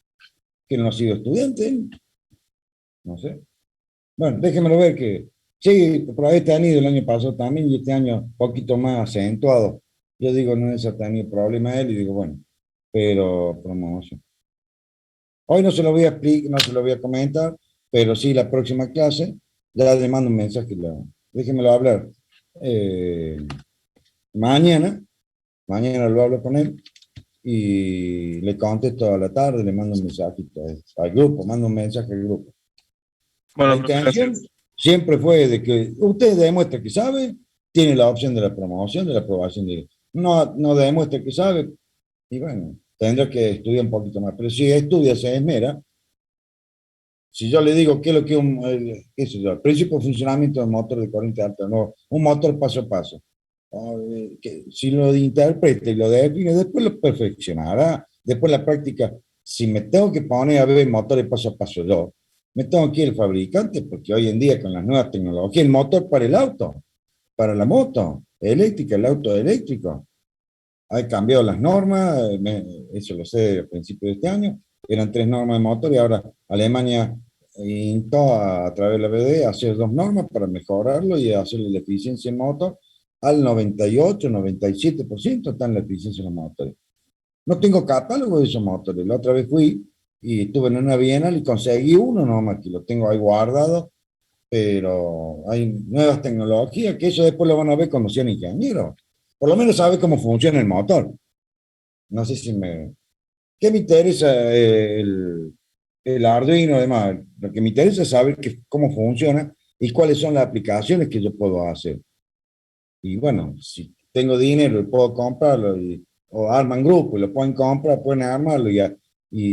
¿Que no ha sido estudiante? No sé. Bueno, déjemelo ver que sí, por ahí te han ido el año pasado también y este año un poquito más acentuado. Yo digo, no es tenido problema él y digo, bueno, pero promoción. Hoy no se lo voy a explicar, no se lo voy a comentar, pero sí la próxima clase ya le mando un mensaje. Déjemelo hablar. Eh, mañana, mañana lo hablo con él y le contesto a la tarde, le mando un mensajito al grupo, mando un mensaje al grupo. La Bueno, profe, intención gracias. siempre fue de que usted demuestre que sabe, tiene la opción de la promoción, de la aprobación. No demuestra que sabe, y bueno, tendrá que estudiar un poquito más. Pero si estudia, se esmera. Si yo le digo qué es lo que qué sé yo, el principio de funcionamiento del motor de corriente alta, no, un motor paso a paso. Que si lo interpreta y lo define, después lo perfeccionará. Después la práctica, si me tengo que poner a ver motores paso a paso yo, me tengo que ir al fabricante, porque hoy en día con las nuevas tecnologías, el motor para el auto, para la moto eléctrica, el auto eléctrico, ha cambiado las normas, eso lo sé a principios de este año, eran 3 normas de motor y ahora Alemania intentó a través de la BD hacer 2 normas para mejorarlo y hacerle la eficiencia en motor al 98, 97% está en la eficiencia en los motores. No tengo catálogo de esos motores. La otra vez fui y estuve en una Bienal y conseguí uno nomás, que lo tengo ahí guardado, pero hay nuevas tecnologías que eso después lo van a ver cuando sean ingenieros. Por lo menos sabe cómo funciona el motor. No sé si me... ¿Qué me interesa el Arduino además? Lo que me interesa es saber cómo funciona y cuáles son las aplicaciones que yo puedo hacer. Y bueno, si tengo dinero y puedo comprarlo, o arman grupo y lo pueden comprar, pueden armarlo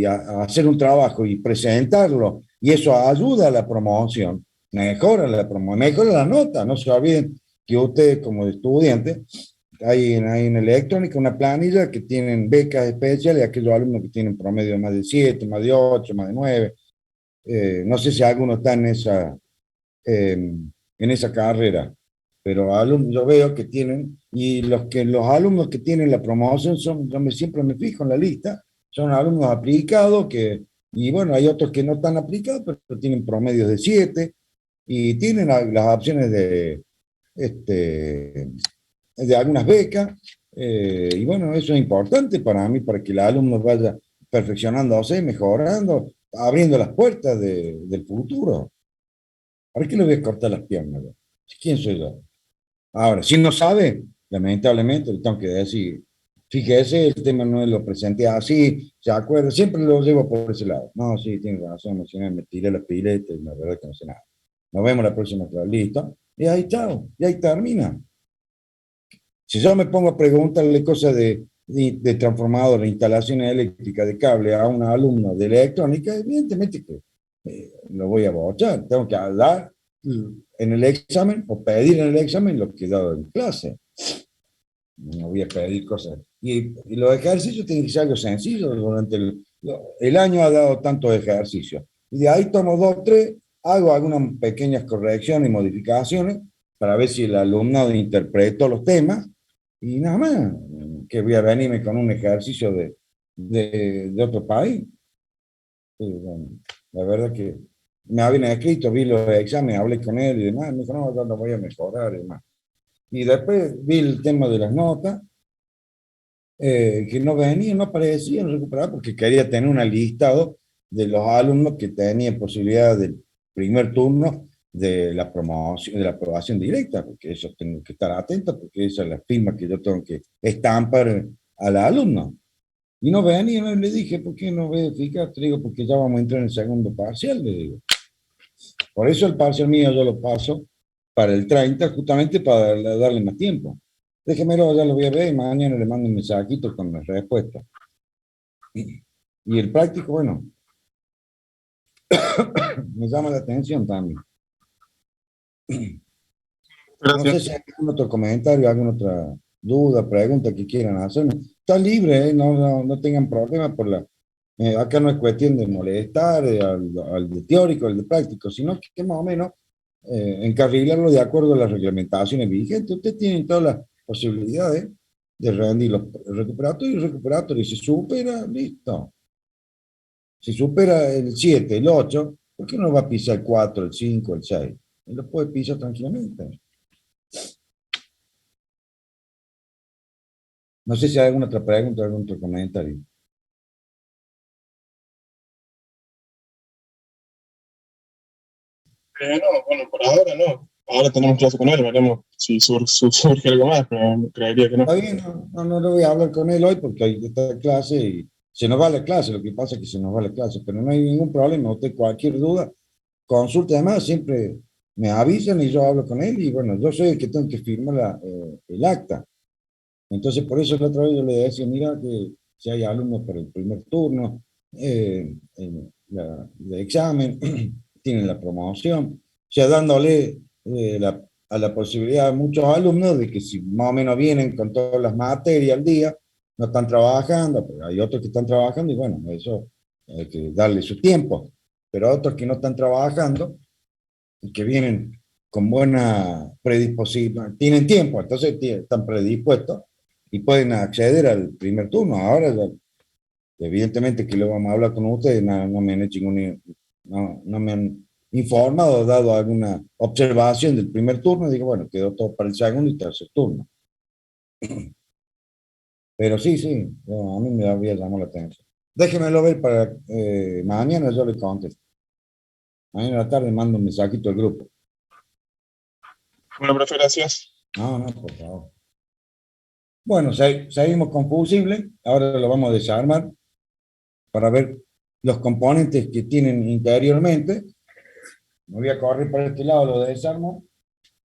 a hacer un trabajo y presentarlo. Y eso ayuda a la promoción, mejora la promoción, mejora la nota. No se olviden que ustedes como estudiantes, hay en electrónica una planilla que tienen becas especiales, aquellos alumnos que tienen promedio de más de 7, más de 8, más de 9. No sé si alguno está en esa carrera, pero alumnos, yo veo que tienen, y los alumnos que tienen la promoción son, siempre me fijo en la lista, son alumnos aplicados y bueno, hay otros que no están aplicados, pero tienen promedios de 7 y tienen las opciones este, de algunas becas, y bueno, eso es importante para mí, para que el alumno vaya perfeccionándose, mejorando, abriendo las puertas del futuro. ¿Para qué le voy a cortar las piernas? ¿Quién soy yo? Ahora, si no sabe, lamentablemente le tengo que decir, fíjese, el tema no lo presenté así, se acuerda, siempre lo llevo por ese lado. No, sí, tiene razón, emocional, me tiré las piletas y la verdad que no sé nada. Nos vemos la próxima clase, listo. Y ahí chao, y ahí termina. Si yo me pongo a preguntarle cosas de transformador, de instalaciones eléctricas, de cable a un alumno de electrónica, evidentemente que lo voy a bochar. Tengo que hablar en el examen o pedir en el examen lo que he dado en clase. No voy a pedir cosas. Y los ejercicios tienen que ser algo sencillo. Durante el año ha dado tantos ejercicios. Y de ahí tomo 2, 3, hago algunas pequeñas correcciones y modificaciones para ver si el alumnado interpretó los temas y nada más, que voy a venirme con un ejercicio de otro país. Bueno, la verdad que me habían escrito, vi los exámenes, hablé con él y demás, me dijo, no, yo lo voy a mejorar y demás. Y después vi el tema de las notas, que no venían, no aparecían recuperadas porque quería tener un listado de los alumnos que tenían posibilidad del primer turno de la promoción, de la aprobación directa, porque eso tengo que estar atento, porque esa es la firma que yo tengo que estampar al alumno. Y no venían, y le dije, ¿por qué no verificas? Te digo, porque ya vamos a entrar en el segundo parcial, le digo. Por eso el parcial mío yo lo paso para el 30, justamente para darle más tiempo. Déjemelo, ya lo voy a ver y mañana le mando un mensajito con las respuestas. Y el práctico, bueno, me llama la atención también. No sé Gracias. si hay algún otro comentario, alguna otra duda, pregunta que quieran hacerme. Está libre, ¿eh? No tengan problema por la... acá no es cuestión de molestar al de teórico, al de práctico, sino que más o menos encarrilarlo de acuerdo a las reglamentaciones vigentes. Usted tiene todas las posibilidades de rendir los recuperatorios. Si supera, listo. Si supera el 7, el 8, ¿por qué no va a pisar el 4, el 5, el 6? Él lo puede pisar tranquilamente. No sé si hay alguna otra pregunta, algún otro comentario. No, bueno, por ahora no. Ahora tenemos clase con él, veremos si surge algo más, pero creería que no. Está bien, no le voy a hablar con él hoy porque hay esta clase y se nos va la clase. Lo que pasa es que se nos va la clase, pero no hay ningún problema. Usted cualquier duda, consulte además, siempre me avisan y yo hablo con él y bueno, yo soy el que tengo que firmar el acta. Entonces, por eso la otra vez yo le decía, mira que si hay alumnos para el primer turno, de examen, tienen la promoción, o sea, dándole a la posibilidad a muchos alumnos de que si más o menos vienen con todas las materias al día, no están trabajando, pero hay otros que están trabajando y bueno, eso hay que darle su tiempo, pero otros que no están trabajando y que vienen con buena predisposición, tienen tiempo, entonces están predispuestos y pueden acceder al primer turno. Ahora, evidentemente que lo vamos a hablar con ustedes, no me han hecho no me han informado, dado alguna observación del primer turno, digo, bueno, quedó todo para el segundo y tercer turno. Pero sí, sí, a mí me había llamado la atención. Déjemelo ver para mañana, yo le contesto. Mañana a la tarde mando un mensajito al grupo. Bueno, profe, gracias. No, por favor. Bueno, seguimos con fusible. Ahora lo vamos a desarmar para ver los componentes que tienen interiormente. Me voy a correr por este lado, lo desarmo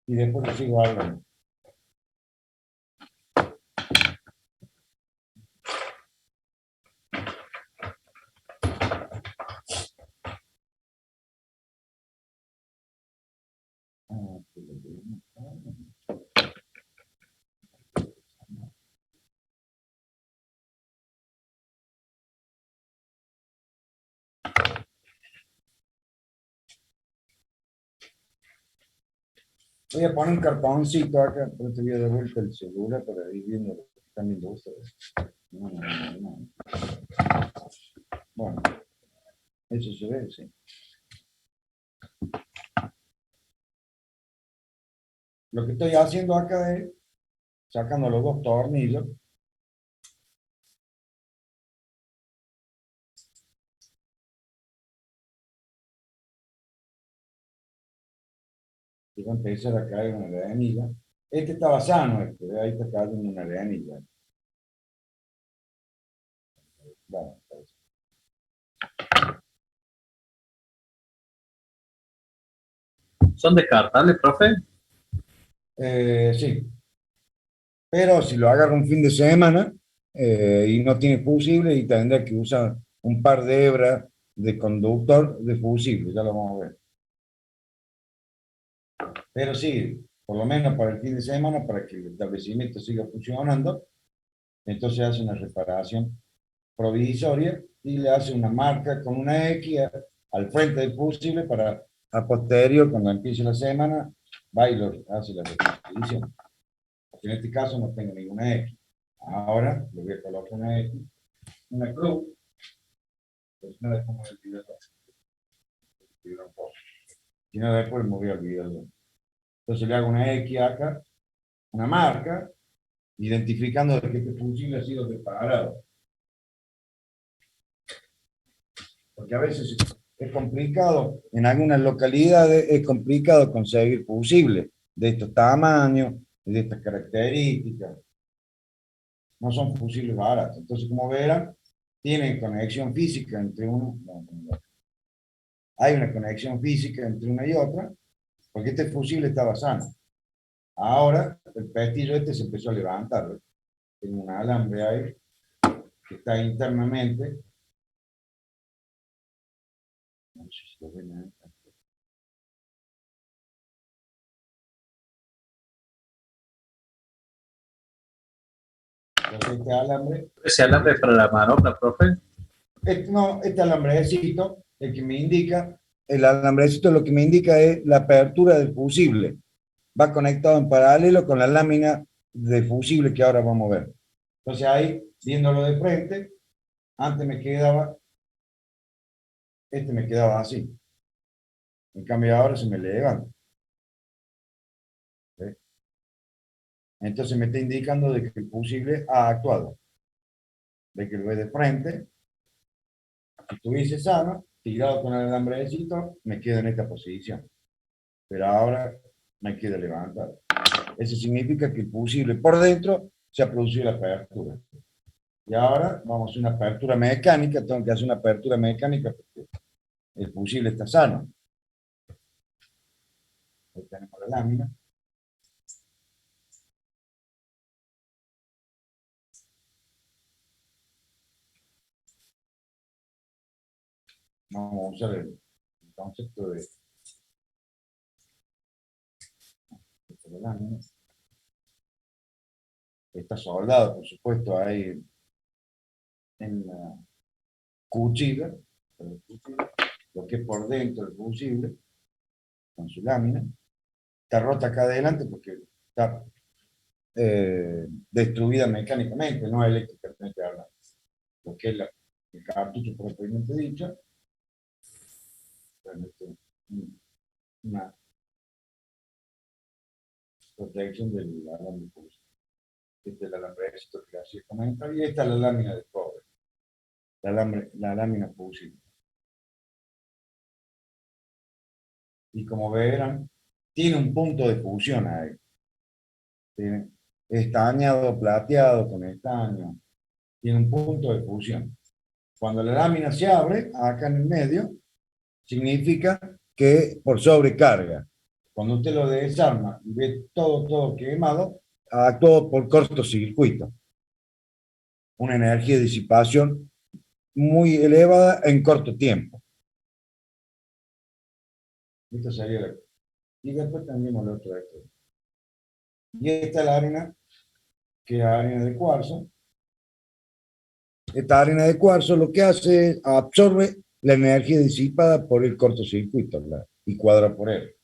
y después lo sigo hablando. Voy a poner un cartoncito acá, pero te voy a dar vuelta el celular para ir viendo lo que están viendo ustedes. No. Bueno, eso se ve, sí. Lo que estoy haciendo acá es sacando los dos tornillos. Y va a empezar a caer una arenilla. Este estaba sano, ahí está cayendo una arenilla. Bueno, pues. ¿Son descartables, profe? Sí, pero si lo agarra un fin de semana y no tiene fusible y tendrá que usar un par de hebras de conductor de fusible, ya lo vamos a ver. Pero sí, por lo menos para el fin de semana, para que el establecimiento siga funcionando, entonces hace una reparación provisoria y le hace una marca con una X al frente del fusible para a posterior, cuando empiece la semana, va y lo hace la reparación. Porque en este caso no tengo ninguna X. Ahora le voy a colocar una X, una cruz, pues no es como el video. Si no, después me voy a olvidar. Entonces le hago una X acá una marca, identificando que este fusible ha sido preparado. Porque a veces es complicado, en algunas localidades es complicado conseguir fusibles de estos tamaños, de estas características. No son fusibles baratos. Entonces, como verán, tienen conexión física entre uno y otro. Hay una conexión física entre una y otra, porque este fusible estaba sano. Ahora, el pestillo este se empezó a levantar. Tiene un alambre ahí, que está internamente. No sé si lo ven ahí. Entonces, este alambre, ¿Ese alambre es para la manopla, profe? no, este alambrecito, el que me indica, el alambrecito lo que me indica es la apertura del fusible. Va conectado en paralelo con la lámina de fusible que ahora vamos a ver. Entonces ahí, viéndolo de frente, antes me quedaba, este me quedaba así. En cambio ahora se me levanta. ¿Sí? Entonces me está indicando de que el fusible ha actuado. De que lo ve de frente. Si estuviese sano, tirado con el alambrecito, me quedo en esta posición. Pero ahora me queda levantado. Eso significa que el fusible por dentro se ha producido la apertura. Y ahora vamos a hacer una apertura mecánica. Tengo que hacer una apertura mecánica porque el fusible está sano. Ahí tenemos la lámina. Vamos a usar el concepto de la lámina. Está soldado, por supuesto, ahí en la cuchilla, lo que es por dentro del fusible, con su lámina. Está rota acá adelante porque está destruida mecánicamente, no eléctricamente hablando. Lo que es el cartucho propiamente dicho, una protección del alambre fusible. Este es el alambrecito que así comenta, y esta es la lámina de cobre, la lámina fusible. Y como verán, tiene un punto de fusión ahí. Tiene estañado, plateado con estaño. Tiene un punto de fusión. Cuando la lámina se abre, acá en el medio, significa que por sobrecarga. Cuando usted lo desarma y ve todo quemado, actuó por cortocircuito. Una energía de disipación muy elevada en corto tiempo. Esto sería la... Y después tenemos el otro esto. Y esta es la arena, que es arena de cuarzo. Esta arena de cuarzo lo que hace es absorbe la energía disipada por el cortocircuito y cuadra por él.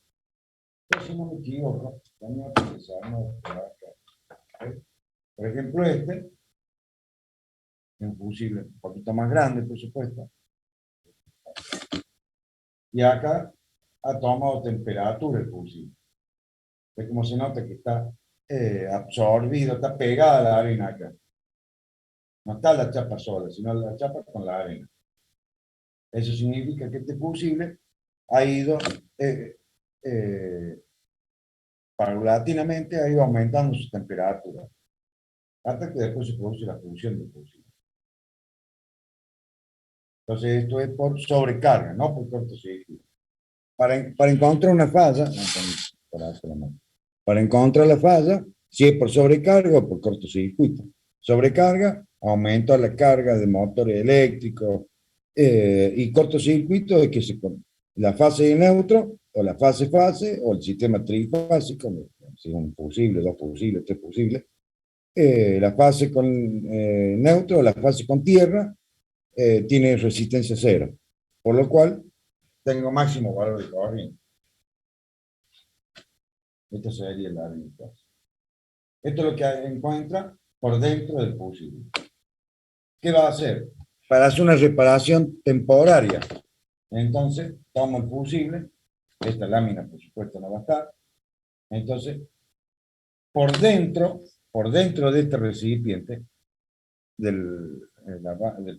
Pero si no me equivoco, vamos a utilizarlo por acá. Por ejemplo, este es un fusible un poquito más grande, por supuesto. Y acá ha tomado temperatura el fusible. Es como se nota que está absorbido, está pegada la arena acá. No está la chapa sola, sino la chapa con la arena. Eso significa que este fusible ha ido paulatinamente, ha ido aumentando su temperatura, hasta que después se produce la fusión del fusible. Entonces esto es por sobrecarga, no por cortocircuito. Para encontrar una falla, para encontrar la falla, si es por sobrecarga o por cortocircuito. Sobrecarga, aumento la carga de motores eléctricos, y cortocircuito es que la fase de neutro, o la fase-fase, o el sistema trifásico, si es un fusible, dos fusibles, tres fusibles, la fase con neutro, o la fase con tierra, tiene resistencia cero, por lo cual tengo máximo valor de corriente. Esto sería la arena. Esto es lo que encuentra por dentro del fusible. ¿Qué va a hacer? Para hacer una reparación temporaria. Entonces, tomo el fusible, esta lámina por supuesto no va a estar, entonces por dentro de este recipiente, del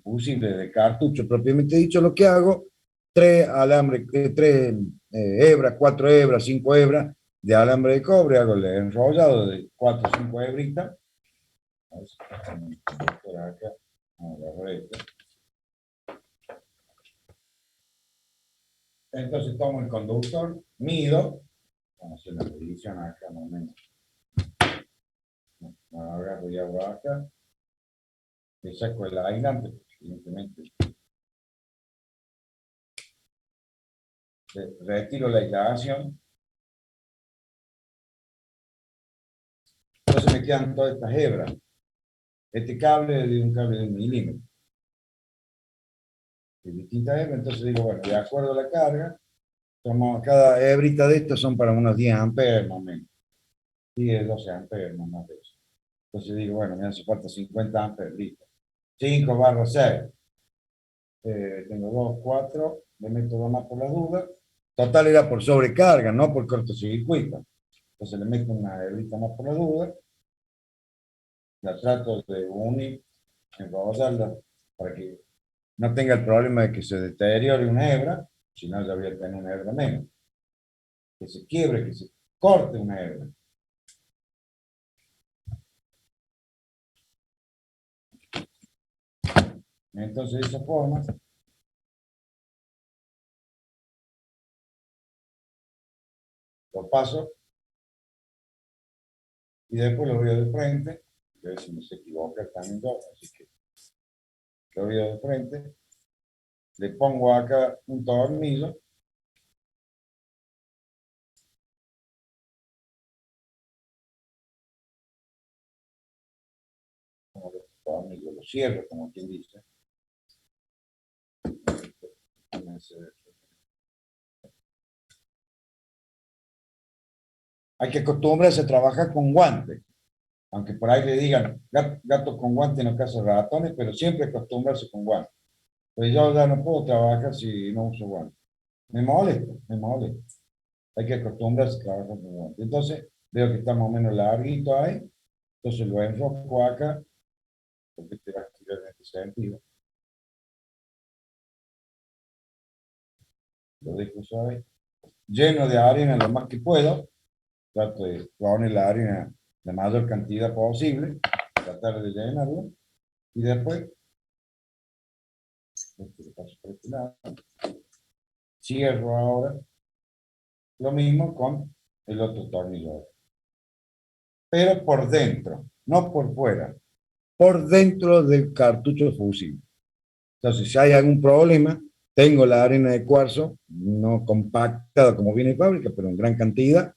fusible, del cartucho propiamente dicho, lo que hago, tres alambres, tres hebras, 4 hebras, 5 hebras de alambre de cobre, hago el enrollado de 4 o 5 hebritas. A ver si por acá, agarro esto. Entonces tomo el conductor, mido, vamos a hacer la medición acá más o menos. Agarro y hago acá, le saco el aislante, evidentemente. Retiro la aislación. Entonces me quedan todas estas hebras. Este cable es de un cable de 1 milímetro. De distintas hebras, entonces digo, bueno, de acuerdo a la carga, cada hebrita de estas son para unos 10 amperes más o menos. 10, 12 amperes, no más de eso. Entonces digo, bueno, me hace falta 50 amperes, listo. 5/6. Tengo 2, 4, le meto 2 más por la duda. Total era por sobrecarga, no por cortocircuito. Entonces le meto una hebrita más por la duda. La trato de unir, enrollarla para que no tenga el problema de que se deteriore una hebra, si no ya voy a tener una hebra menos. Que se quiebre, que se corte una hebra. Entonces, de esa forma, lo paso y después lo veo de frente. A ver si no se equivoca también yo, así que lo veo de frente. Le pongo acá un tornillo. Como los tornillos, lo cierro, como quien dice. Hay que acostumbrarse a trabajar con guantes. Aunque por ahí le digan, gato con guantes no caza ratones, pero siempre acostumbrarse con guantes. Pues yo ya no puedo trabajar si no uso guantes. Me molesta, me molesta. Hay que acostumbrarse a trabajar con guantes. Entonces, veo que está más o menos larguito ahí. Entonces lo enfoco acá, porque te va a estirar en este sentido. Lo dejo suave. Lleno de arena lo más que puedo. Trato de poner la arena la mayor cantidad posible. Tratar de llenarlo. Y después, lo paso por este lado. Cierro ahora. Lo mismo con el otro tornillo. Pero por dentro, no por fuera. Por dentro del cartucho fusible. Entonces, si hay algún problema, tengo la arena de cuarzo, no compactada como viene de fábrica, pero en gran cantidad,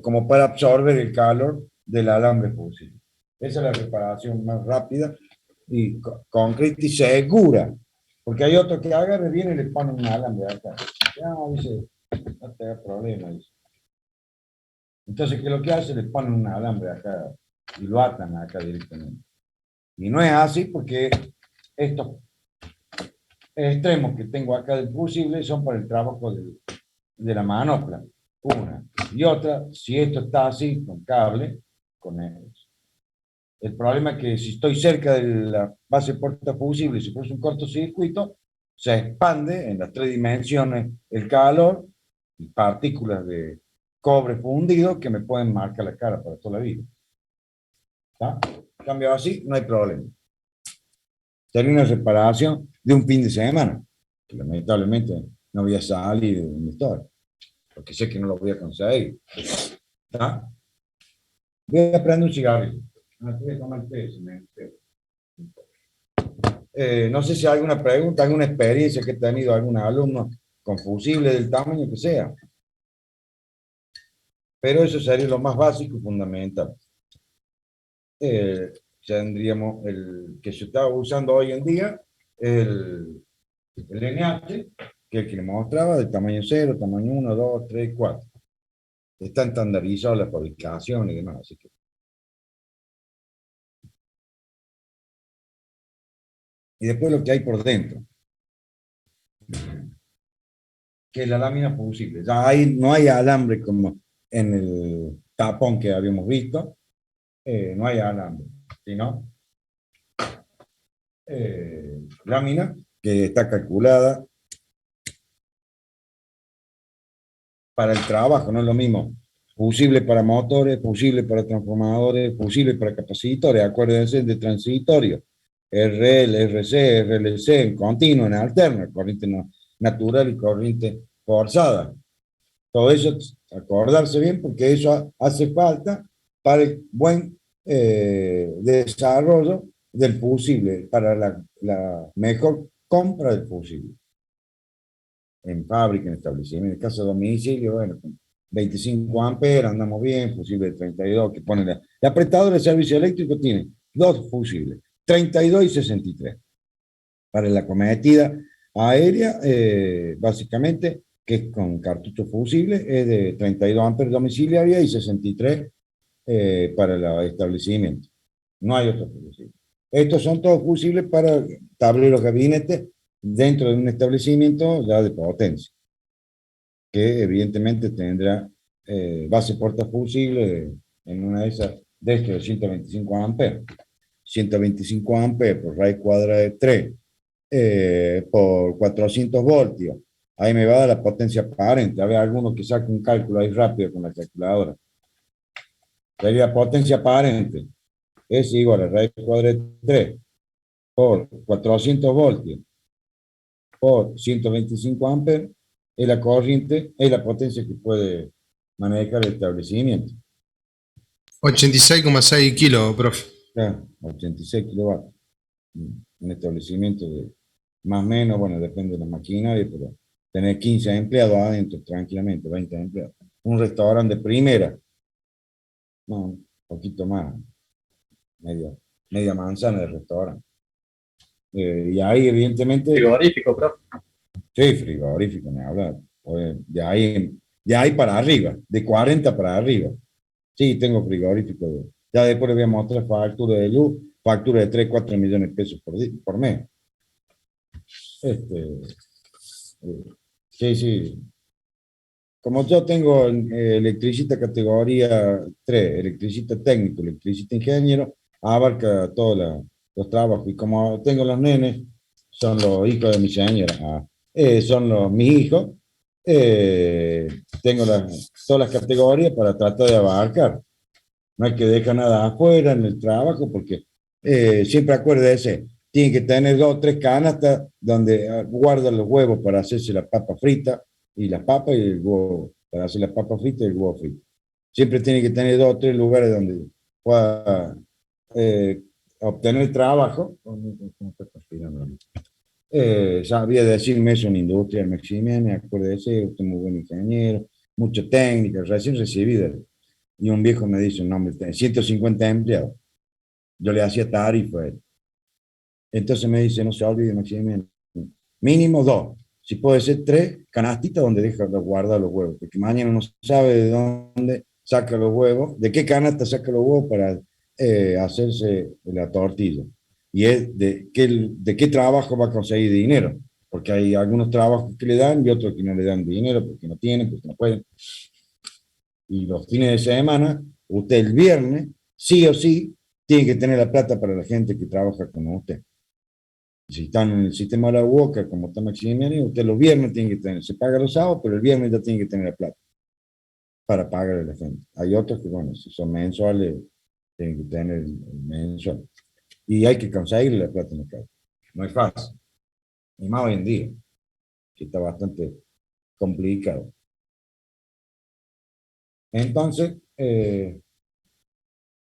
como para absorber el calor del alambre fusible. Esa es la reparación más rápida y concreta y segura. Porque hay otros que agarran y vienen y le ponen un alambre acá. No, dice, no te da problema, dice. Entonces, ¿qué es lo que hace? Le ponen un alambre acá y lo atan acá directamente. Y no es así porque estos extremos que tengo acá del fusible son para el trabajo de la manopla. Una. Y otra, si esto está así, con cable, con el problema es que si estoy cerca de la base portafusible, si fuese un cortocircuito, se expande en las 3 dimensiones el calor y partículas de cobre fundido que me pueden marcar la cara para toda la vida. ¿Está? Cambio así, no hay problema. Sería una reparación de un fin de semana, que lamentablemente no voy a salir de mi historia, porque sé que no lo voy a conseguir. ¿Está? Voy a prender un cigarrillo. Voy a tomar té, si me... no sé si hay alguna pregunta, alguna experiencia que ha tenido algún alumno con fusible del tamaño que sea. Pero eso sería lo más básico y fundamental. Tendríamos el que se está usando hoy en día, el NH, que es el que le mostraba, de tamaño 0, tamaño 1, 2, 3, 4. Está estandarizado la fabricación y demás. Así que... Y después lo que hay por dentro, que es la lámina fusible. Ya ahí no hay alambre como en el tapón que habíamos visto, no hay alambre, sino lámina que está calculada para el trabajo, no es lo mismo. Fusible para motores, fusible para transformadores, fusible para capacitores, acuérdense de transitorio, RL, RC, RLC, en continuo, en alterna, corriente natural y corriente forzada. Todo eso, acordarse bien, porque eso hace falta para el buen desarrollo del fusible, para la mejor compra del fusible. En fábrica, en establecimiento, en el caso de domicilio, bueno, con 25 amperes, andamos bien, fusible de 32, que pone la apretadora de servicio eléctrico tiene dos fusibles, 32 y 63. Para la cometida aérea, básicamente, que es con cartucho fusible, es de 32 amperes domiciliaria y 63 para el establecimiento. No hay otro fusible. Estos son todos fusibles para tableros gabinetes dentro de un establecimiento ya de potencia, que evidentemente tendrá base portafusible en una de esas de estos de 125 amperes. 125 amperes por raíz cuadrada de 3 por 400 voltios. Ahí me va a dar la potencia aparente. A ver, alguno que saque un cálculo ahí rápido con la calculadora. Sería potencia aparente. Es igual a raíz cuadrada de 3 por 400 voltios por 125 amperes. Es la corriente, es la potencia que puede manejar el establecimiento. 86,6 kilos, profe. Claro, 86 kilovatios. Un establecimiento de más o menos, bueno, depende de la maquinaria, pero tener 15 empleados adentro tranquilamente, 20 empleados. Un restaurante de primera, no, un poquito más, media manzana de restaurante. Y ahí, evidentemente. Frigorífico, profe. Sí, frigorífico, ni hablar. Pues, de ahí para arriba, de 40 para arriba. Sí, tengo frigorífico. Ya después le voy a mostrar factura de luz, factura de 3, 4 millones de pesos por mes. Sí, sí. Como yo tengo electricista categoría 3, electricista técnico, electricista ingeniero, abarca todos los trabajos. Y como tengo los nenes, son los hijos de mi señora, son mis hijos, tengo todas las categorías para tratar de abarcar. No hay que dejar nada afuera en el trabajo, porque siempre acuérdese, tiene que tener 2 o 3 canastas donde guarda los huevos para hacerse la papa frita, y las papas y el huevo, para hacer las papas fritas y el huevo frito. Siempre tiene que tener 2 o 3 lugares donde pueda obtener trabajo. Sabía decirme eso en industria, el Maximiano, acuérdese, usted es muy buen ingeniero, mucha técnica, recién recibida. Y un viejo me dice un nombre, 150 empleados. Yo le hacía tarifa a él. Entonces me dice, no se olvide, Maximiano, mínimo 2. Si puede ser 3 canastitas donde deja guardar los huevos, porque mañana no sabe de dónde saca los huevos, de qué canasta saca los huevos para hacerse la tortilla. Y es de qué trabajo va a conseguir dinero, porque hay algunos trabajos que le dan y otros que no le dan dinero, porque no tienen, porque no pueden. Y los fines de semana, usted el viernes, sí o sí, tiene que tener la plata para la gente que trabaja con usted. Si están en el sistema de la UOCA, como está Maximiliano, usted los viernes tiene que tener, se paga los sábados, pero el viernes ya tiene que tener la plata para pagarle a la gente. Hay otros que, bueno, si son mensuales, tienen que tener el mensual. Y hay que conseguirle la plata en el caso. No es fácil. Y más hoy en día, que está bastante complicado. Entonces,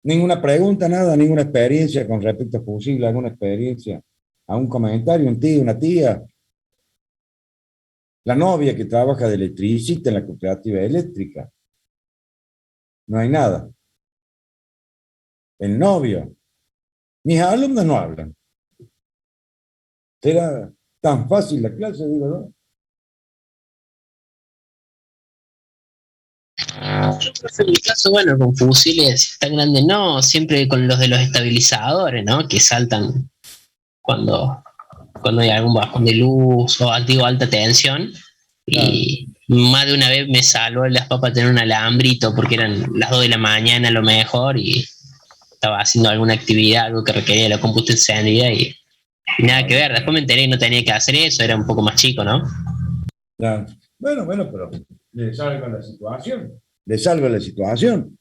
ninguna pregunta, nada, ninguna experiencia con respecto a fusible, alguna experiencia, algún comentario, un tío, una tía, la novia que trabaja de electricista en la cooperativa eléctrica. No hay nada. El novio. Mis alumnos no hablan. ¿Será tan fácil la clase, digo, no? En mi caso, bueno, con fusiles tan grandes no, siempre con los de los estabilizadores, ¿no? Que saltan cuando hay algún bajón de luz o digo, alta tensión. Y más de una vez me salvó las papas tener un alambrito porque eran las 2 de la mañana a lo mejor y estaba haciendo alguna actividad, algo que requería la compu encendida y nada que ver. Después me enteré que no tenía que hacer eso, era un poco más chico, ¿no? Ya. Bueno, pero le salva la situación. Le salva la situación.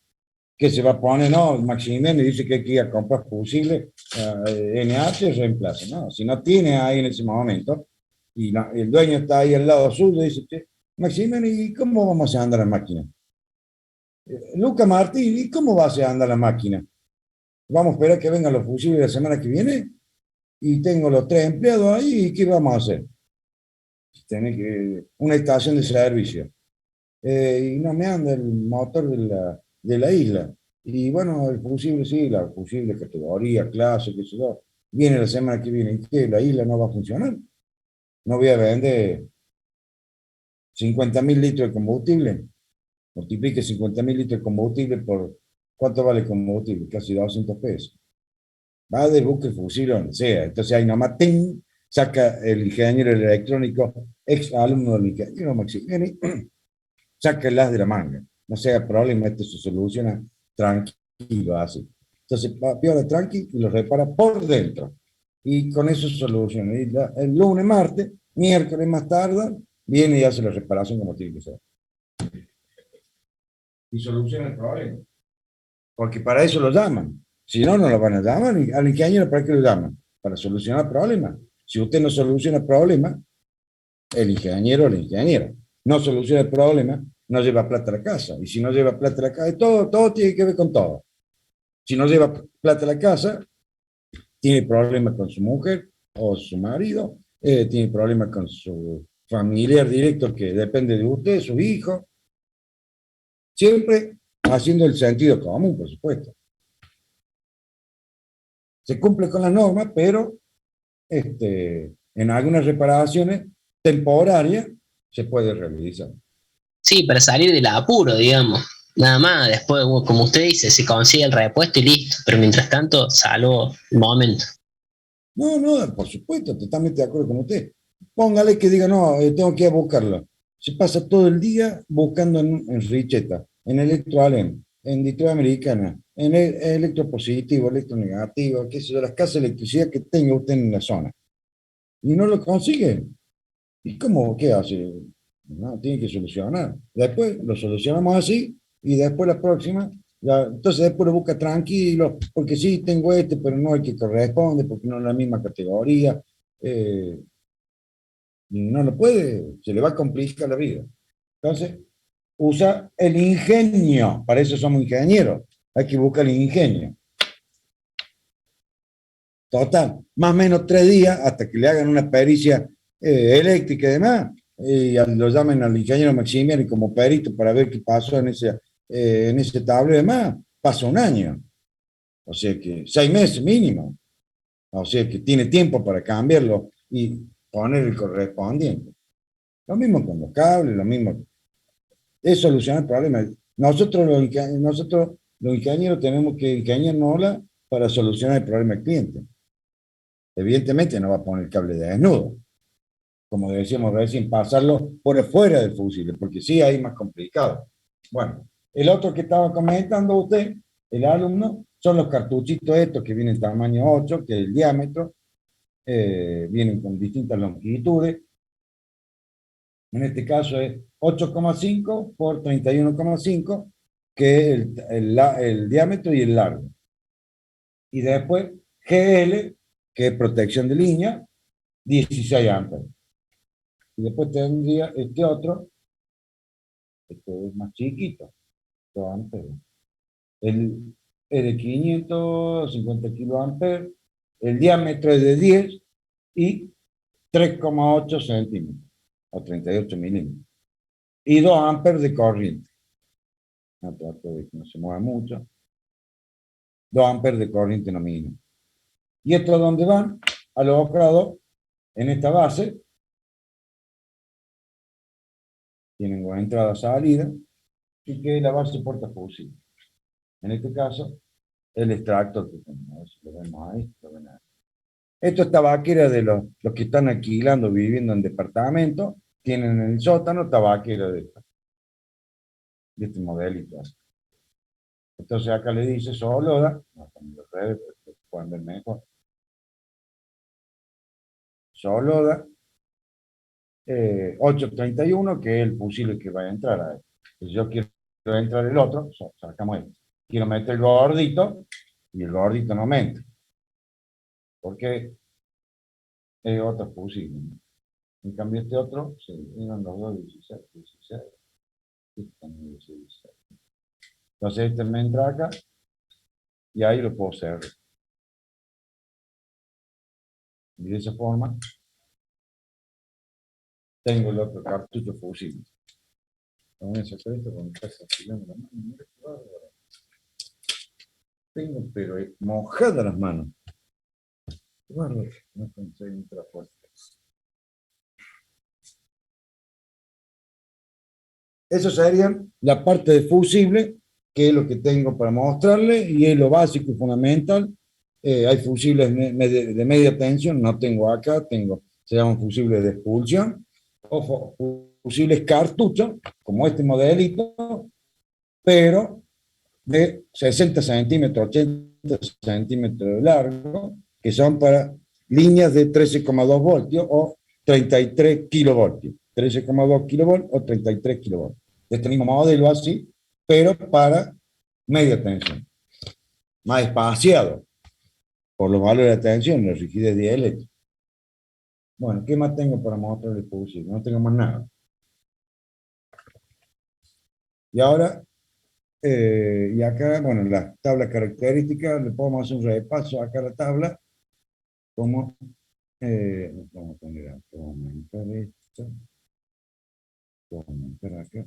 Que se va a poner, no, Maximiliano dice que hay que ir a comprar fusibles, NH reemplaza, ¿no? Si no tiene ahí en ese momento, y no, el dueño está ahí al lado suyo, dice, che, Maximiliano, ¿y cómo vamos a andar la máquina? Luca Martín, ¿y cómo va a andar la máquina? Vamos a esperar que vengan los fusibles la semana que viene, y tengo los 3 empleados ahí, ¿y qué vamos a hacer? Tiene que, una estación de servicio. Y no me anda el motor de la isla. Y bueno, el fusible sí, la fusible categoría, clase, qué sé yo, viene la semana que viene. ¿Y qué? ¿La isla no va a funcionar? No voy a vender 50.000 litros de combustible. Multiplique 50.000 litros de combustible por, ¿cuánto vale el combustible? Casi 200 pesos. Va del buque fusible donde sea. Entonces ahí nomás, ¡ting!, saca el ingeniero electrónico, ex alumno del ingeniero Maximiliani, saca el as de la manga. No sea problema, esto se soluciona tranquilo, así. Entonces, piola tranqui y lo repara por dentro. Y con eso se soluciona. Y el lunes, martes, miércoles más tarde, viene y hace la reparación como tiene que ser. Y soluciona el problema. Porque para eso lo llaman. Si no, no lo van a llamar. Al ingeniero, ¿para qué lo llaman? Para solucionar el problema. Si usted no soluciona el problema, el ingeniero no soluciona el problema, no lleva plata a la casa. Y si no lleva plata a la casa, todo tiene que ver con todo. Si no lleva plata a la casa, tiene problemas con su mujer o su marido, tiene problemas con su familiar directo que depende de usted, su hijo. Siempre haciendo el sentido común, por supuesto. Se cumple con las normas, pero en algunas reparaciones temporarias se puede realizar. Sí, para salir del apuro, digamos. Nada más, después, como usted dice, se consigue el repuesto y listo. Pero mientras tanto, salvo el momento. No, por supuesto, totalmente de acuerdo con usted. Póngale que diga, no, tengo que ir a buscarlo. Se pasa todo el día buscando en Richeta, en Electroalem, en Detroit Americana, en electropositivo, electronegativo, qué sé yo, las casas de electricidad que tenga usted en la zona. Y no lo consigue. ¿Y cómo? ¿Qué hace? No, tiene que solucionar. Después lo solucionamos así y después la próxima, entonces después lo busca tranquilo, porque sí, tengo pero no el que corresponde, porque no es la misma categoría. No lo puede, se le va a complicar la vida. Entonces, usa el ingenio, para eso somos ingenieros, hay que buscar el ingenio. Total, más o menos 3 días hasta que le hagan una pericia eléctrica y demás, y lo llamen al ingeniero Maximiliano como perito para ver qué pasó en ese tablero y demás, pasa un año. O sea que 6 meses mínimo. O sea que tiene tiempo para cambiarlo y poner el correspondiente. Lo mismo con los cables, lo mismo. Es solucionar problemas. Nosotros los ingenieros tenemos que ingeniárnosla para solucionar el problema del cliente. Evidentemente no va a poner el cable de desnudo, como decíamos recién, pasarlo por fuera del fusible, porque sí, ahí es más complicado. Bueno, el otro que estaba comentando usted, el alumno, son los cartuchitos estos que vienen tamaño 8, que es el diámetro, vienen con distintas longitudes. En este caso es 8,5 por 31,5, que es el diámetro y el largo. Y después GL, que es protección de línea, 16 amperes. Y después tendría este otro, este es más chiquito, 2 amperes. Es de 550 kiloamperes, el diámetro es de 10 y 3,8 centímetros, o 38 milímetros. Y 2 amperes de corriente. No trato de que no se mueva mucho. 2 amperes de corriente nominal. ¿Y esto a dónde van? Alocado en esta base. Tienen una entrada, salida, y que la base portafusible. En este caso, el extractor que tenemos, lo vemos ahí, lo ven ahí. Esto es tabaquera de los que están alquilando, viviendo en departamentos, tienen en el sótano tabaquera de este modelito. Entonces acá le dice Soloda, cuando es mejor. Soloda 831, que es el fusible que va a entrar a él. Si yo quiero entrar el otro, sacamos este. Quiero meter el gordito, y el gordito no me entra. Porque es otro fusible. En cambio este otro, sí, eran los dos 16, 16. Este también 16. Entonces este me entra acá, y ahí lo puedo hacer. Y de esa forma, tengo el otro cartucho fusible. Voy a sacar esto con casa afilando la mano. Mira qué bárbaro. Tengo, pero mojadas las manos. Qué bárbaro. No pensé en otra fuerte. Eso sería la parte de fusible, que es lo que tengo para mostrarle, y es lo básico y fundamental. Hay fusibles de media tensión, no tengo acá, se llaman fusibles de expulsión, o fusibles cartucho, como este modelito, pero de 60 centímetros, 80 centímetros de largo, que son para líneas de 13,2 voltios o 33 kilovoltios. 13,2 kilovoltios o 33 kilovoltios. De este mismo modelo así, pero para media tensión. Más espaciado por los valores de tensión, la rigidez dieléctrica. Bueno, ¿qué más tengo para mostrarles fusible? No tengo más nada. Y ahora y acá, bueno, las tablas características, le podemos hacer un repaso acá a la tabla, como, vamos a poner acá, vamos a aumentar esto, vamos a aumentar acá,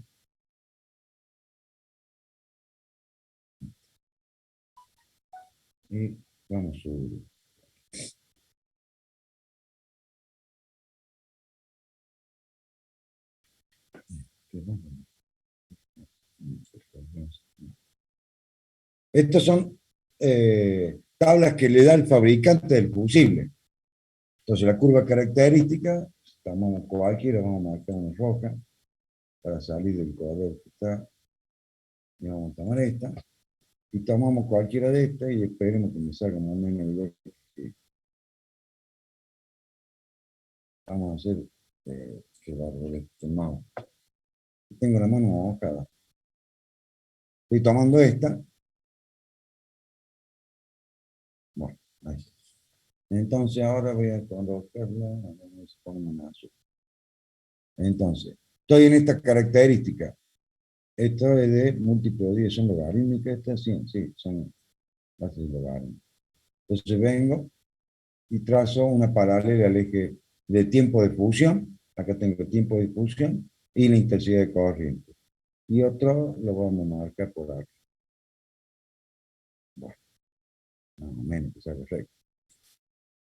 y vamos a subir. Estas son tablas que le da el fabricante del fusible. Entonces la curva característica, tomamos cualquiera, vamos a marcar una roja para salir del color que está, y vamos a tomar esta, y tomamos cualquiera de estas y esperemos que me salga más o menos igual que vamos a hacer que va a este mouse. Tengo la mano mojada. Estoy tomando esta. Bueno, ahí está. Entonces ahora voy a colocarla, vamos a poner una azul. Entonces, estoy en esta característica. Esto es de múltiplo 10, son logarítmicas estas, sí, sí, son bases logarítmicas. Entonces vengo y trazo una paralela al eje de tiempo de fusión. Acá tengo tiempo de fusión y la intensidad de corriente. Y otro lo vamos a marcar por acá. Bueno, más o menos que sea correcto.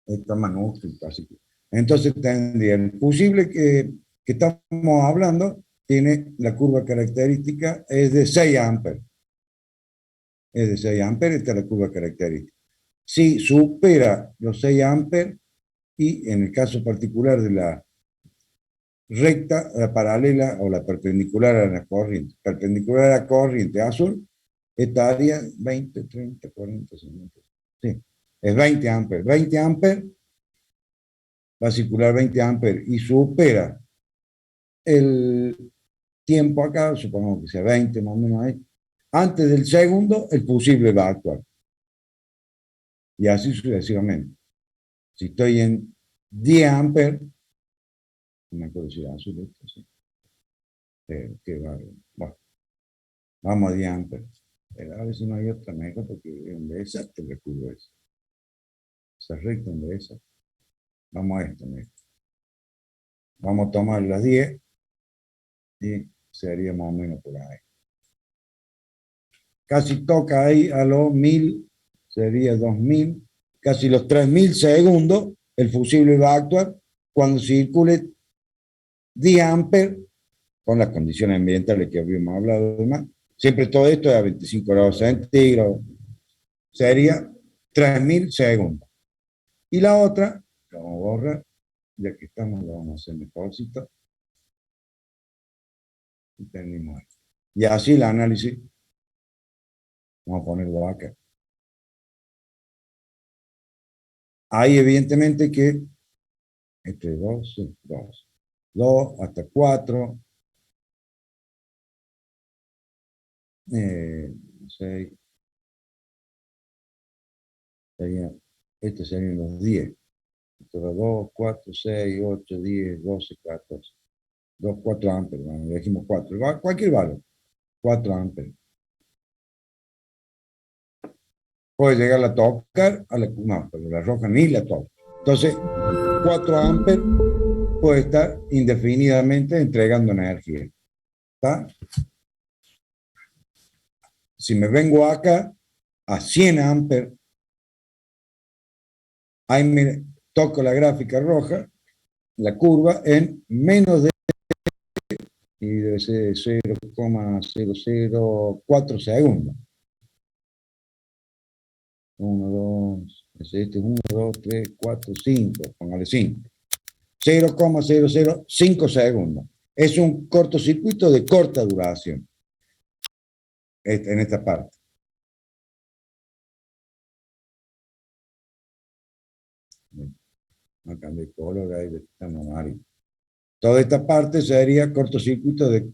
Esta manuscrita, así que. Entonces tendría el fusible que estamos hablando, tiene la curva característica, es de 6 amperes. Es de 6 amperes, esta es la curva característica. Si supera los 6 amperes, y en el caso particular de la recta, la paralela o la perpendicular a la corriente, perpendicular a la corriente azul, estaría 20, 30, 40, 50. Sí, es 20 amperes. 20 amperes, va a circular 20 amperes y supera el tiempo acá, supongamos que sea 20 más o menos ahí, antes del segundo, el fusible va a actuar. Y así sucesivamente. Si estoy en 10 amperes, no me acuerdo si era azul esto, sí. Qué bárbaro. Bueno, vamos a 10 amperes. A ver si no hay otra mejor, porque donde esa te recuerdo eso. Esa recta donde esa. Vamos a esto, mejor. Vamos a tomar las 10 y sería más o menos por ahí. Casi toca ahí a los 1000, sería 2000, casi los 3000 segundos, el fusible va a actuar cuando circule 10 amperes, con las condiciones ambientales que habíamos hablado además. Siempre todo esto es a 25 grados centígrados. Sería 3000 segundos. Y la otra, la vamos a borrar, ya que estamos, lo vamos a hacer mejorcito. Y terminamos. Y así el análisis Vamos a ponerlo acá. Ahí evidentemente que entre 2 hasta 4, 6, estos serían los 10. 2, 4, 6, 8, 10, 12, 14. 2, 4 amperes, bueno, le dijimos 4, cualquier valor, 4 amperes. Puede llegar a tocar, no, pero la roja ni la toca. Entonces, 4 amperes puede estar indefinidamente entregando energía. ¿Está? Si me vengo acá a 100 amperes, ahí me toco la gráfica roja, la curva, en menos de, y debe ser 0,004 segundos. 1, 2, este es 1, 2, 3, 4, 5, póngale 5. 0,005 segundos. Es un cortocircuito de corta duración en esta parte. No cambie de color, ahí estamos amarillo. Toda esta parte sería cortocircuito de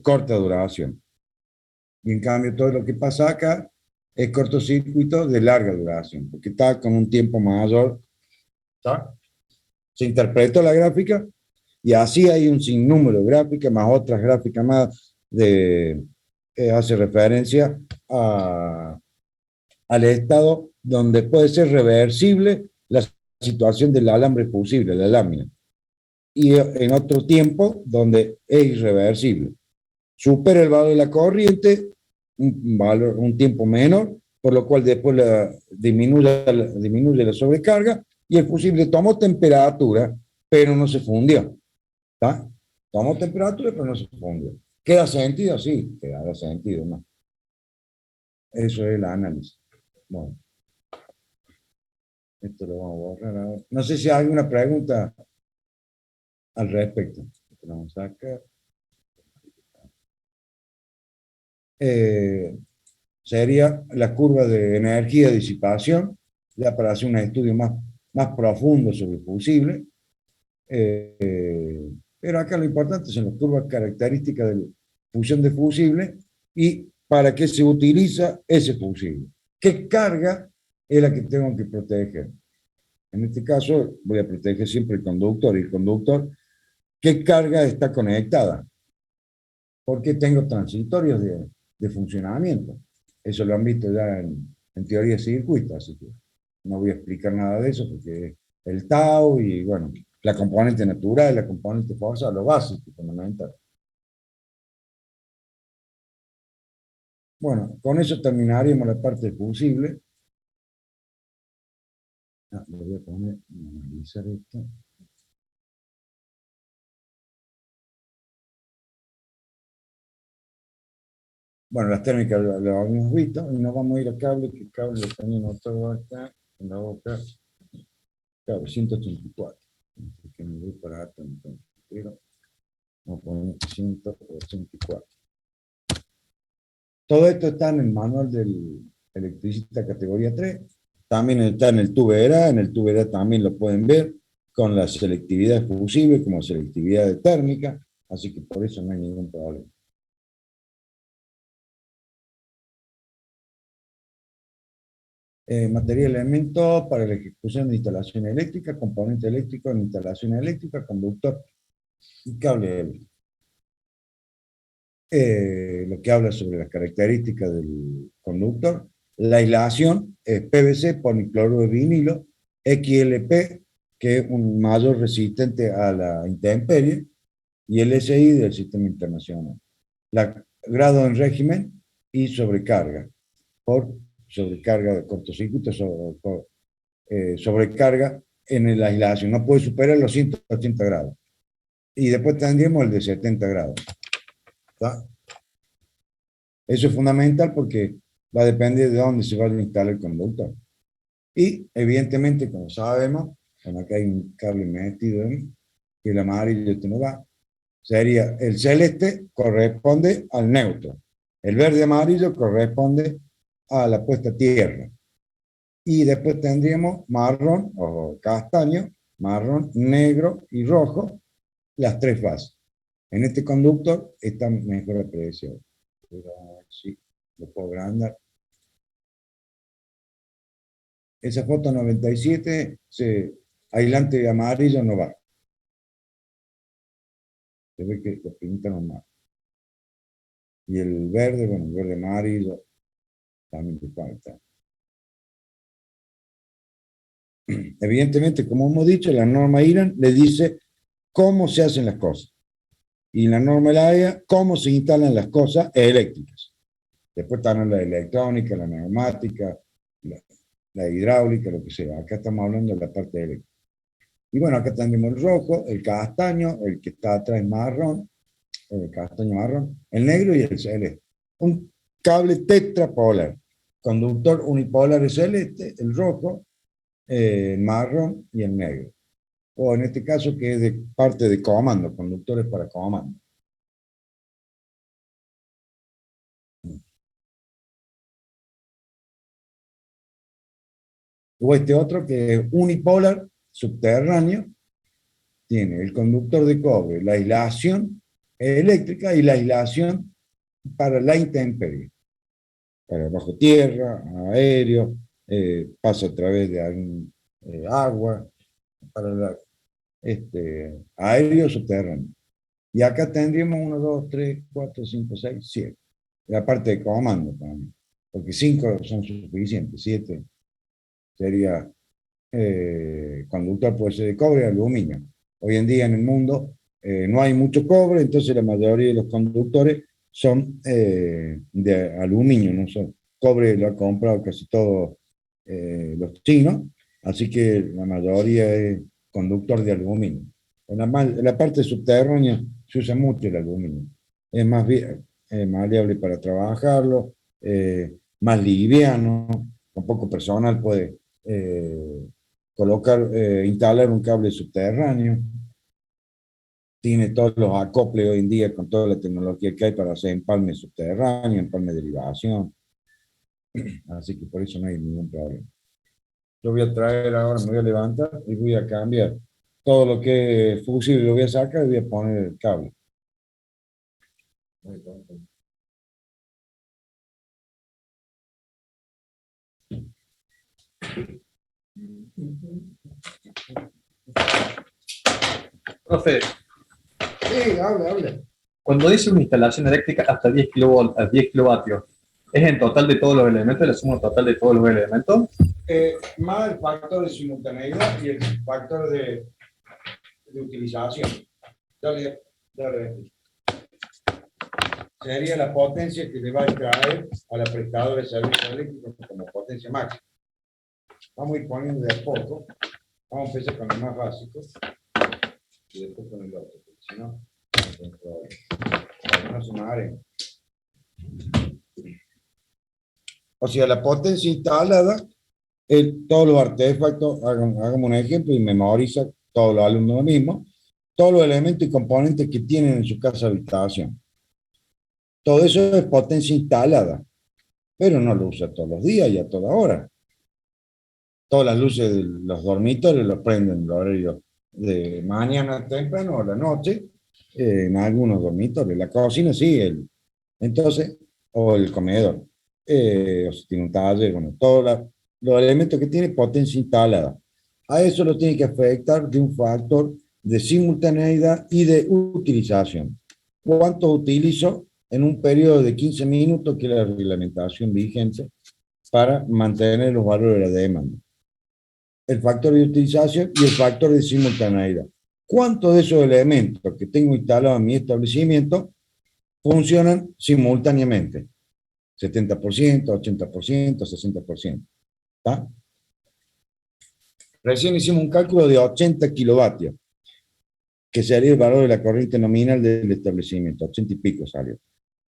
corta duración. Y en cambio todo lo que pasa acá es cortocircuito de larga duración, porque está con un tiempo mayor. ¿Está? Se interpretó la gráfica y así hay un sinnúmero de gráficas, más otras gráficas más hace referencia al estado donde puede ser reversible la situación del alambre fusible, la lámina, y en otro tiempo donde es irreversible. Supera el valor de la corriente, un tiempo menor, por lo cual después disminuye la sobrecarga, y el fusible tomó temperatura, pero no se fundió. ¿Está? Tomó temperatura, pero no se fundió. ¿Queda sentido? Sí, queda sentido, ¿no? Eso es el análisis. Bueno, esto lo vamos a borrar ahora. No sé si hay alguna pregunta al respecto. Vamos a sacar. Sería la curva de energía de disipación, ya para hacer un estudio más profundo sobre el fusible. Pero acá lo importante son las curvas características de fusión de fusible y para qué se utiliza ese fusible. ¿Qué carga es la que tengo que proteger? En este caso voy a proteger siempre el conductor. Y el conductor, ¿qué carga está conectada? Porque tengo transitorios de funcionamiento. Eso lo han visto ya en teoría de circuitos, así que no voy a explicar nada de eso porque el tau y, bueno, la componente natural, la componente forzada, lo básico, fundamental. Bueno, con eso terminaríamos la parte fusible. Le voy a poner, analizar esto. Bueno, las térmicas lo habíamos visto y nos vamos a ir a cable, que el cable lo tenemos todo acá, en la boca. Cable 184. Que me voy para acá, entonces, pero vamos a poner 184. Todo esto está en el manual del electricista categoría 3. También está en el TUBERA. En el TUBERA también lo pueden ver con la selectividad fusible como selectividad de térmica. Así que por eso no hay ningún problema. Materia de elementos para la ejecución de instalación eléctrica, componente eléctrico en instalación eléctrica, conductor y cable eléctrico. Lo que habla sobre las características del conductor. La aislación es PVC, policloruro de vinilo, XLP, que es un mayor resistente a la intemperie, y el SI del sistema internacional. Grado en régimen y sobrecarga, por sobrecarga de cortocircuito, sobrecarga en la aislación. No puede superar los 180 grados. Y después tendríamos el de 70 grados. ¿Está? Eso es fundamental porque va a depender de dónde se va a instalar el conductor. Y evidentemente, como sabemos, como acá hay un cable metido en que el amarillo este no va, sería el celeste corresponde al neutro, El verde amarillo corresponde a la puesta a tierra. Y después tendríamos marrón o castaño, marrón, negro y rojo, las tres fases. En este conductor está mejor apreciado. Pero sí, lo puedo agrandar. Esa foto 97, aislante de amarillo no va. Se ve que lo pintan más. Y el verde, bueno, el verde amarillo también le falta. Evidentemente, como hemos dicho, la norma IRAN le dice cómo se hacen las cosas. Y la norma de la AEA, cómo se instalan las cosas eléctricas. Después están la electrónica, la neumática, la hidráulica, lo que sea. Acá estamos hablando de la parte eléctrica. Y bueno, acá tenemos el rojo, el castaño, el que está atrás marrón, el castaño marrón, el negro y el celeste. Un cable tetrapolar. Conductor unipolar es celeste, el rojo, el marrón y el negro. O en este caso que es de parte de comando, conductores para comando. O este otro que es unipolar, subterráneo, tiene el conductor de cobre, la aislación eléctrica y la aislación para la intemperie, para bajo tierra, aéreo, pasa a través de algún, agua, para la, aéreo subterráneo. Y acá tendríamos 1, 2, 3, 4, 5, 6, 7. La parte de comando también, porque 5 son suficientes, 7 sería conductor puede ser de cobre o aluminio. Hoy en día en el mundo no hay mucho cobre, entonces la mayoría de los conductores son de aluminio, no son cobre, lo han comprado casi todos los chinos, así que la mayoría es conductor de aluminio. En la parte subterránea se usa mucho el aluminio, es más maleable para trabajarlo, más liviano, con poco personal puede instalar un cable subterráneo, tiene todos los acoples hoy en día con toda la tecnología que hay para hacer empalme subterráneo, empalme de derivación, así que por eso no hay ningún problema. Yo voy a traer ahora, me voy a levantar y voy a cambiar todo lo que es fusible, lo voy a sacar y voy a poner el cable. Profe, Sí, habla. cuando dice una instalación eléctrica hasta 10 kilovolts, a 10 kilovatios, ¿es en total de todos los elementos, la suma total de todos los elementos? Más el factor de simultaneidad y el factor de utilización. Dale. Sería la potencia que le va a traer a la prestadora de servicios eléctricos como potencia máxima. Vamos a ir poniendo de a poco. Vamos a empezar con el más básico y después con el otro, porque si no, no se marean. O sea, la potencia instalada, todos los artefactos, hagamos un ejemplo y memoriza todos los alumnos lo mismo, todos los elementos y componentes que tienen en su casa de habitación. Todo eso es potencia instalada, pero no lo usa todos los días y a toda hora. Todas las luces de los dormitorios los prenden en el horario de mañana temprano o la noche, en algunos dormitorios. La cocina sí, entonces, o el comedor, o si tiene un taller, bueno, todos los elementos que tiene potencia instalada. A eso lo tiene que afectar de un factor de simultaneidad y de utilización. ¿Cuánto utilizo en un periodo de 15 minutos, que es la reglamentación vigente, para mantener los valores de la demanda? El factor de utilización y el factor de simultaneidad. ¿Cuántos de esos elementos que tengo instalados en mi establecimiento funcionan simultáneamente? 70%, 80%, 60%. ¿Está? Recién hicimos un cálculo de 80 kilovatios, que sería el valor de la corriente nominal del establecimiento, 80 y pico salió.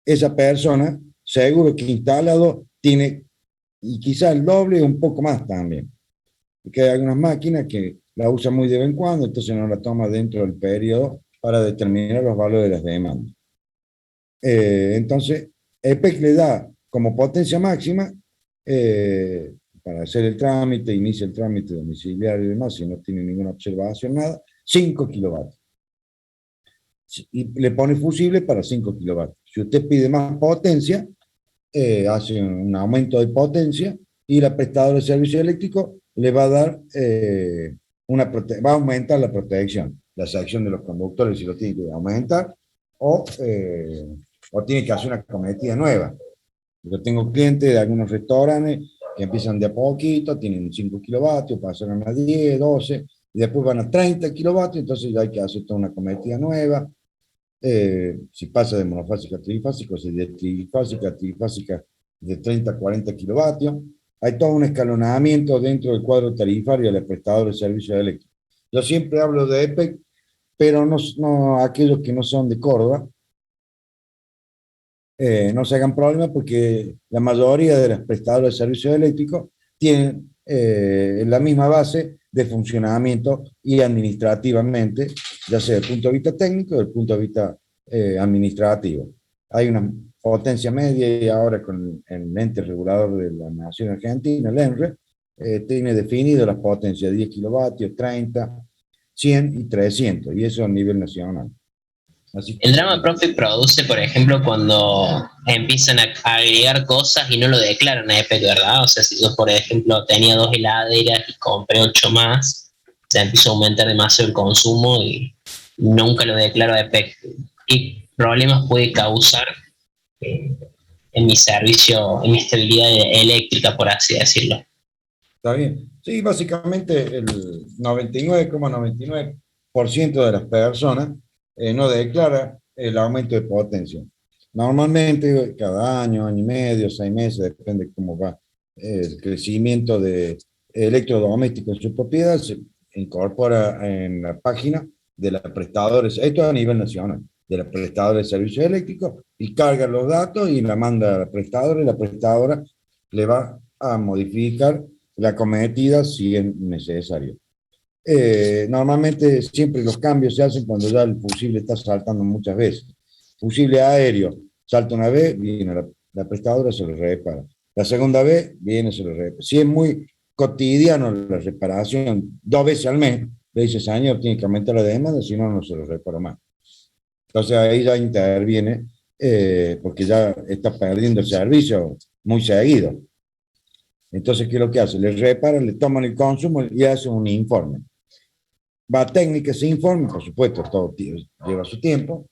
Esa persona, seguro que instalado, tiene, y quizá el doble o un poco más también. Porque hay algunas máquinas que la usan muy de vez en cuando, entonces no la toma dentro del periodo para determinar los valores de las demandas. Entonces, EPEC le da como potencia máxima para hacer el trámite, inicia el trámite domiciliario y demás, si no tiene ninguna observación, nada, 5 kilovatios. Y le pone fusible para 5 kilovatios. Si usted pide más potencia, hace un aumento de potencia y la prestadora de servicio eléctrico le va a dar va a aumentar la protección, la sección de los conductores si lo tiene que aumentar o tiene que hacer una cometida nueva. Yo tengo clientes de algunos restaurantes que empiezan de a poquito, tienen 5 kilovatios, pasan a 10, 12, y después van a 30 kilovatios, entonces ya hay que hacer toda una cometida nueva. Si pasa de monofásica a trifásica, si de trifásica a trifásica de 30 a 40 kilovatios. Hay todo un escalonamiento dentro del cuadro tarifario de los prestadores de servicios eléctricos. Yo siempre hablo de EPEC, pero no aquellos que no son de Córdoba, no se hagan problemas porque la mayoría de los prestadores de servicios eléctricos tienen la misma base de funcionamiento y administrativamente, ya sea desde el punto de vista técnico o desde el punto de vista administrativo. Hay una potencia media y ahora con el ente regulador de la Nación Argentina, el ENRE, tiene definido las potencias 10 kilovatios, 30, 100 y 300, y eso a nivel nacional. Así que, El drama, profe, produce, por ejemplo, cuando empiezan a agregar cosas y no lo declaran a EPEC, ¿verdad? O sea, si yo, por ejemplo, tenía 2 heladeras y compré 8 más, se empieza a aumentar demasiado el consumo y nunca lo declaro a EPEC. ¿Qué problemas puede causar en mi servicio, en mi estabilidad eléctrica, por así decirlo? está bien. Sí, básicamente el 99,99% de las personas no declara el aumento de potencia. Normalmente, cada año, año y medio, 6 meses, depende de cómo va el crecimiento de electrodomésticos en su propiedad, se incorpora en la página de la prestadora, esto a nivel nacional, de la prestadora de servicios eléctricos, y carga los datos y la manda a la prestadora, y la prestadora le va a modificar la cometida si es necesario. Normalmente siempre los cambios se hacen cuando ya el fusible está saltando muchas veces. Fusible aéreo salta una vez, viene la prestadora, se lo repara. La segunda vez, viene, se lo repara. Si es muy cotidiano la reparación, 2 veces al mes, le dice, señor, tiene que aumentar la demanda, si no, no se lo repara más. Entonces ahí ya interviene, porque ya está perdiendo el servicio muy seguido. Entonces, ¿qué es lo que hace? Le reparan, le toman el consumo y hacen un informe. Va a técnica ese informe, por supuesto, todo lleva su tiempo,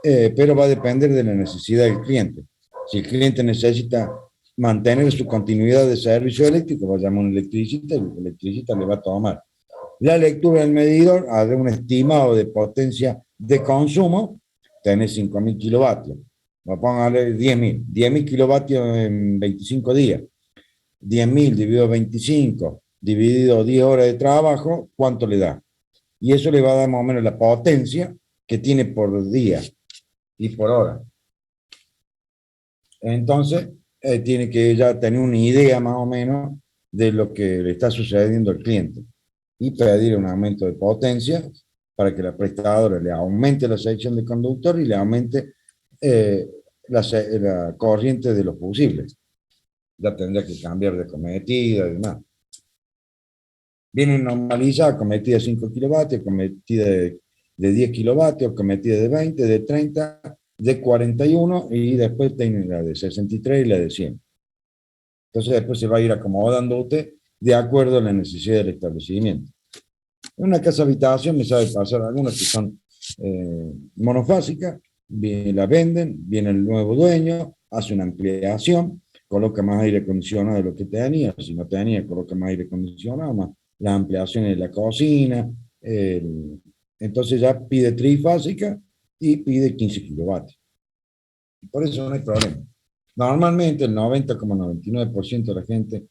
pero va a depender de la necesidad del cliente. Si el cliente necesita mantener su continuidad de servicio eléctrico, va a llamar a un electricista y el electricista le va a tomar la lectura del medidor, hará un estimado de potencia de consumo, tiene 5.000 kilovatios. Vamos a ponerle 10.000 kilovatios en 25 días. 10.000 dividido 25, dividido 10 horas de trabajo, ¿cuánto le da? Y eso le va a dar más o menos la potencia que tiene por día y por hora. Entonces, tiene que ya tener una idea más o menos de lo que le está sucediendo al cliente y pedir un aumento de potencia para que la prestadora le aumente la sección de conductor y le aumente la corriente de los fusibles. Ya tendría que cambiar de cometida y demás. Viene normalizada, cometida de 5 kilovatios, cometida de 10 kilovatios, cometida de 20, de 30, de 41 y después tiene la de 63 y la de 100. Entonces después se va a ir acomodando usted de acuerdo a la necesidad del establecimiento. En una casa habitación me sabe pasar algunas que son monofásicas, la venden, viene el nuevo dueño, hace una ampliación, coloca más aire acondicionado de lo que tenía, si no tenía, coloca más aire acondicionado, más las ampliaciones de la cocina, entonces ya pide trifásica y pide 15 kilovatios. Por eso no hay problema. Normalmente el 90,99% de la gente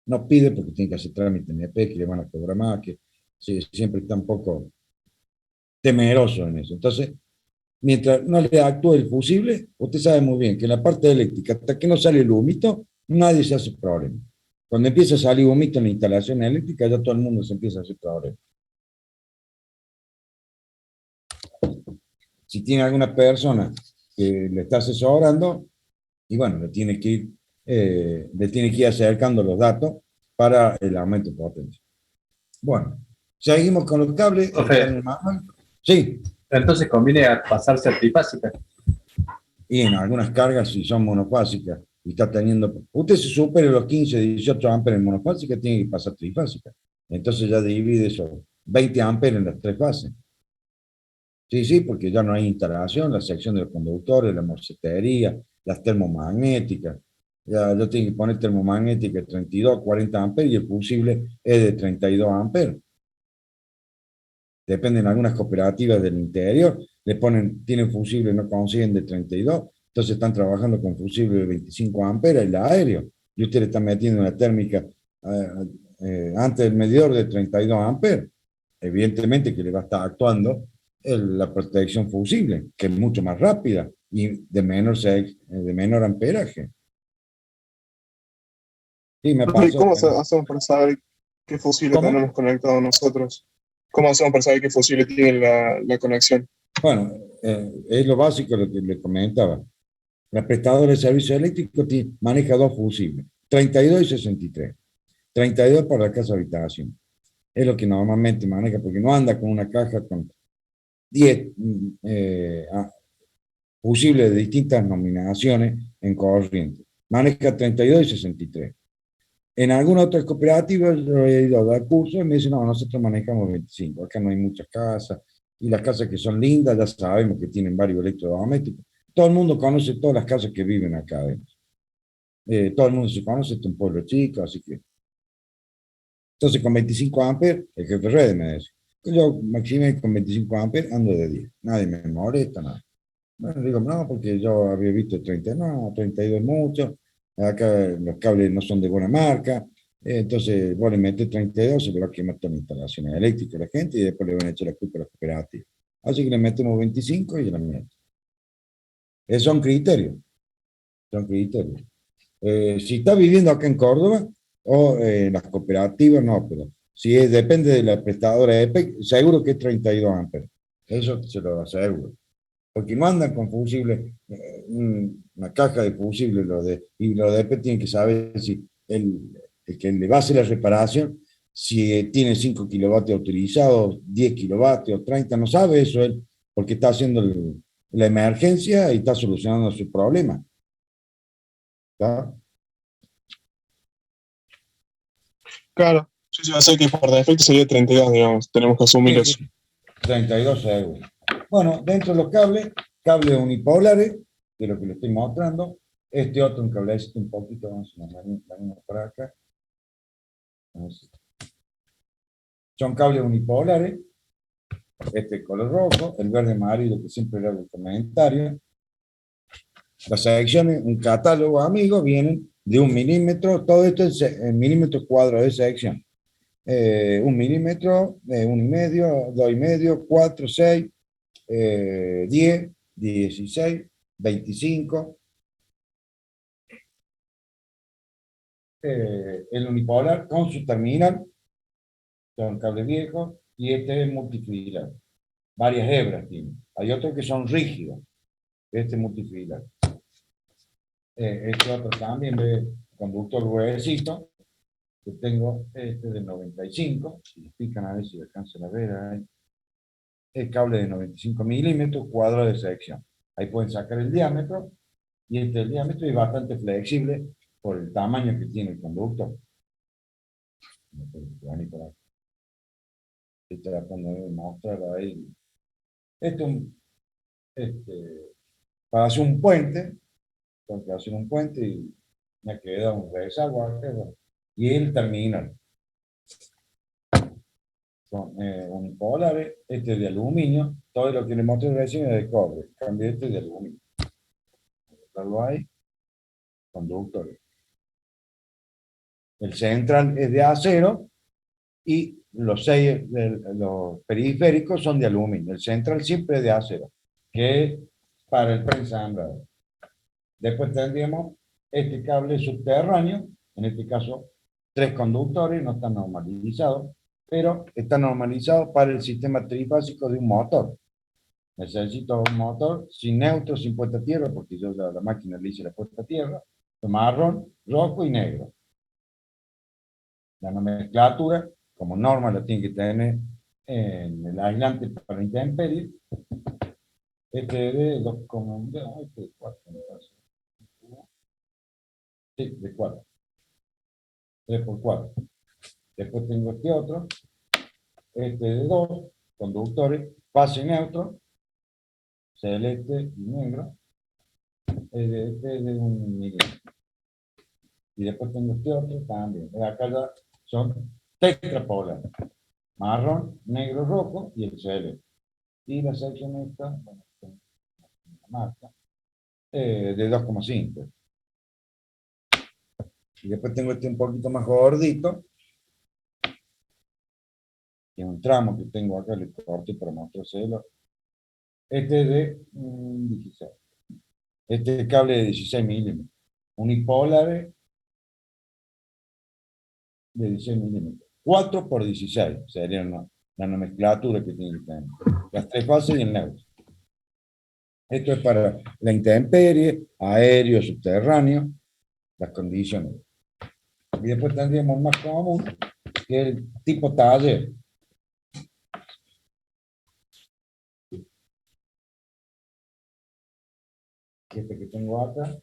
no pide porque tiene que hacer trámite en EP, que le van a cobrar más, que siempre está un poco temeroso en eso. Entonces, mientras no le actúe el fusible, usted sabe muy bien que en la parte eléctrica, hasta que no sale el humito, nadie se hace problema. Cuando empieza a salir humito en la instalación eléctrica, ya todo el mundo se empieza a hacer problema. Si tiene alguna persona que le está asesorando, Y bueno, le tiene que ir acercando los datos para el aumento de potencia. Bueno, seguimos con los cables. Profe. Están en el manual. Sí, Entonces conviene pasarse a trifásica. y en algunas cargas, si son monofásicas y está teniendo. Usted se supere los 15, 18 amperes en monofásica, tiene que pasar trifásica. Entonces ya divide esos 20 amperes en las tres fases. Sí, sí, porque ya no hay instalación, la sección de los conductores, la morcetería, las termomagnéticas. Ya tiene que poner termomagnética de 32, 40 amperes y el fusible es de 32 amperes. Dependen de algunas cooperativas del interior, tienen fusibles, no consiguen de 32, entonces están trabajando con fusibles de 25 amperes, el aéreo, y usted le está metiendo una térmica antes del medidor de 32 amperes. Evidentemente que le va a estar actuando la protección fusible, que es mucho más rápida y de menor amperaje. Sí, me Profe, pasó. ¿cómo hacemos para saber qué fusible ¿Cómo? tenemos conectado nosotros? ¿Cómo hacemos para saber qué fusible tiene la conexión? Bueno, es lo básico lo que le comentaba. La prestadora de servicio eléctrico maneja dos fusibles, 32 y 63. 32 para la casa habitación. Es lo que normalmente maneja, porque no anda con una caja con 10 fusibles de distintas nominaciones en corriente. Maneja 32 y 63. En algunas otras cooperativas yo he ido a dar cursos y me dicen, no, nosotros manejamos 25. Acá no hay muchas casas. Y las casas que son lindas, ya sabemos que tienen varios electrodomésticos. Todo el mundo conoce todas las casas que viven acá adentro. Todo el mundo se conoce, este es un pueblo chico, así que. Entonces, con 25 amperes, el jefe Rede me dice. Yo maximé con 25 amperes, ando de 10. Nadie me molesta, nada. Bueno, digo, no, porque yo había visto 30, no, 32 es mucho. Acá los cables no son de buena marca. Entonces, vos le metes 32, se le va a quemar todas las instalaciones eléctricas a la gente y después le van a echar la culpa a las cooperativas. Así que le metemos 25 y la mierda. Son criterios. Son criterios. Si está viviendo acá en Córdoba o las cooperativas, no, pero si depende de la prestadora de EPEC, seguro que es 32 amperes. Eso se lo aseguro. Porque no andan con fusibles, una caja de fusibles, y los de EPEC tienen que saber si el que le va a hacer la reparación, si tiene 5 kilovatios utilizados, 10 kilovatios, 30, no sabe eso él, porque está haciendo la emergencia y está solucionando su problema. ¿Está? Claro, sí, va a ser que por defecto sería 32, digamos, tenemos que asumir Sí, eso. 32 euros. Bueno, dentro de los cables unipolares, de lo que le estoy mostrando, este otro un cablecito un poquito, vamos a venimos por acá. Son cables unipolares, este color rojo, el verde amarillo que siempre era el comentario. Las secciones, un catálogo amigo, vienen de 1 milímetro, todo esto es en milímetros cuadrados de sección. 1 milímetro, 1,5, 2,5, 4, 6, 10, 16, 25. El unipolar con su terminal, son cables viejos, y este es multifilar. Varias hebras tiene. Hay otros que son rígidos. Este es multifilar. Este otro también de conductor gruesito, que tengo este de 95, si les pican a ver si alcanzan a ver ahí. El cable de 95 milímetros, cuadro de sección. Ahí pueden sacar el diámetro, y el diámetro es bastante flexible por el tamaño que tiene el conductor. Estoy tratando de mostrar ahí. Para hacer un puente, tengo que hacer un puente y me queda un rezaguate, y el terminal. Son unipolares, este es de aluminio, todo lo que le mostré recién es de cobre, cambio este de aluminio. Lo hay, conductores. El central es de acero y los periféricos son de aluminio. El central siempre es de acero, que es para el preensamblado. Después tendríamos este cable subterráneo, en este caso 3 conductores, no están normalizados, pero está normalizado para el sistema trifásico de un motor. necesito un motor sin neutro, sin puesta a tierra, porque yo la máquina le hice la puesta a tierra, marrón, rojo y negro. La nomenclatura, como norma, la tiene que tener en el aislante para intemperie. Este es de 2,1, este de 4, sí, de 4, 3x4. Después tengo este otro, este de 2 conductores, fase neutro, celeste y negro. Este es de 1 milímetro. Y después tengo este otro también. Acá ya son tetrapolar. Marrón, negro, rojo y el celeste. Y la sección esta, bueno, la marca, de 2,5. Y después tengo este un poquito más gordito, que es un tramo que tengo acá, le corté para mostrárselo. Este es de 16. Este es cable de 16 milímetros. Unipolar de 16 milímetros. 4 por 16 sería la nomenclatura que tiene que tener. Las 3 fases y el neutro. Esto es para la intemperie, aéreo, subterráneo, las condiciones. Y después tendríamos más común, que es el tipo taller. Este que tengo acá,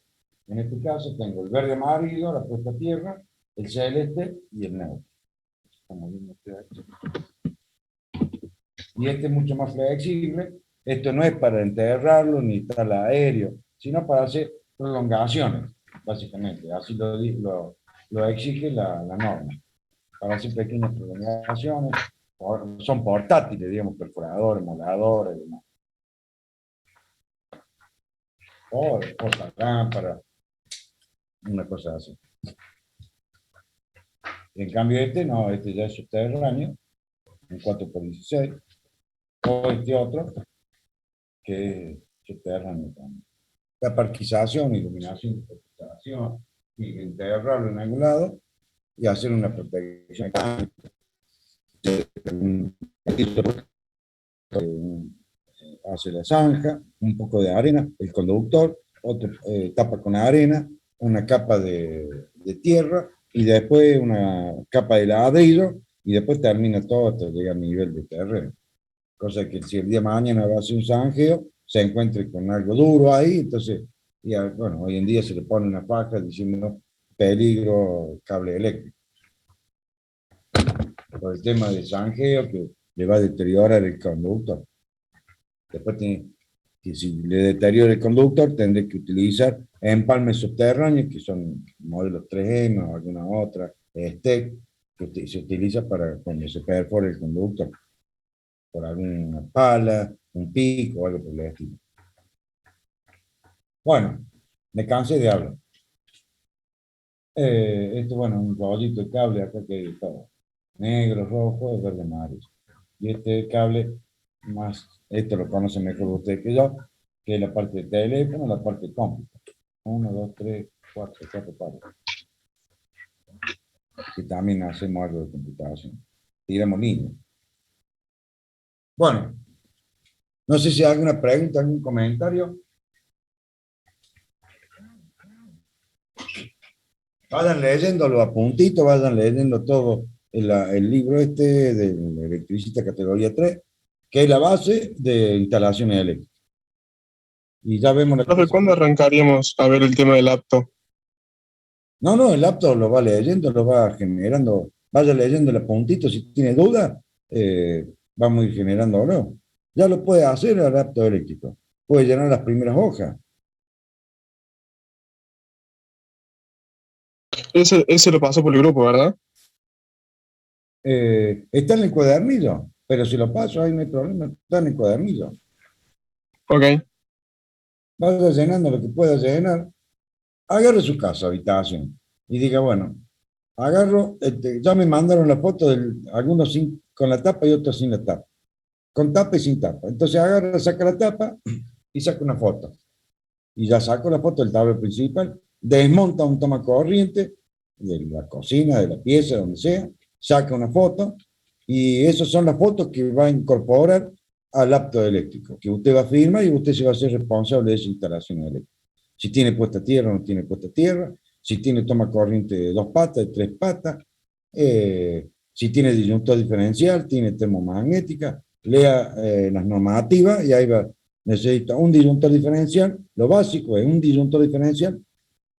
en este caso tengo el verde amarillo, la puesta a tierra, el celeste y el neutro. Estamos viendo y este es mucho más flexible. Esto no es para enterrarlo ni tal aéreo, sino para hacer prolongaciones, básicamente. Así lo exige la norma. Para hacer pequeñas prolongaciones, son portátiles, digamos, perforadores, moladores, demás. O lámpara, una cosa así. En cambio este no, este ya es subterráneo, en 4x16, o este otro, que es subterráneo también. La parquización, iluminación, parquización, y enterrarlo en algún lado, y hacer una protección. Hace la zanja, un poco de arena, el conductor, otro tapa con arena, una capa de tierra y después una capa de ladrillo y después termina todo hasta llegar a nivel de terreno. Cosa que si el día de mañana va a hacer un zanjeo, se encuentre con algo duro ahí, entonces, ya, bueno, hoy en día se le pone una faja diciendo peligro cable eléctrico. Por el tema de zanjeo que le va a deteriorar el conductor. Después tiene que si le deteriora el conductor, tendré que utilizar empalmes subterráneos, que son modelos 3M o alguna otra, STEC, que se utiliza para cuando se perfora el conductor, por alguna pala, un pico o algo por el estilo. Bueno, me cansé de hablar. Esto, bueno, un rollito de cable acá que está negro, rojo, verde, amarillo. Y este cable más, esto lo conoce mejor usted que yo, que es la parte de teléfono, la parte de cómputo. 1, 2, 3, 4 partes. Y también hacemos algo de computación. Tiramos líneas. Bueno, no sé si hay alguna pregunta, algún comentario. Vayan leyendo los apuntitos, vayan leyendo todo el libro este del electricista categoría 3, que es la base de instalaciones eléctricas. Y ya vemos la Profe, ¿cuándo arrancaríamos a ver el tema del apto? No, el laptop lo va leyendo, lo va generando, vaya leyendo el apuntito, si tiene duda, vamos a ir generándolo. Ya lo puede hacer el laptop eléctrico, puede llenar las primeras hojas. Ese lo pasó por el grupo, ¿verdad? Está en el cuadernillo, pero si lo paso ahí no hay problema, está en el cuadernillo. Ok. Vaya llenando lo que pueda llenar, agarre su casa, habitación, y diga, bueno, agarro, ya me mandaron la foto de algunos con la tapa y otros sin la tapa. Con tapa y sin tapa. Entonces agarra, saca la tapa y saca una foto. Y ya saco la foto del tablero principal, desmonta un toma corriente de la cocina, de la pieza, donde sea, saca una foto y esas son las fotos que va a incorporar al apto eléctrico, que usted va a firmar y usted se va a hacer responsable de esa instalación eléctrica. Si tiene puesta tierra o no tiene puesta tierra, si tiene toma corriente de 2 patas, de 3 patas, si tiene disyuntor diferencial, tiene termomagnética, lea las normativas y ahí va. Necesita un disyuntor diferencial, lo básico es un disyuntor diferencial,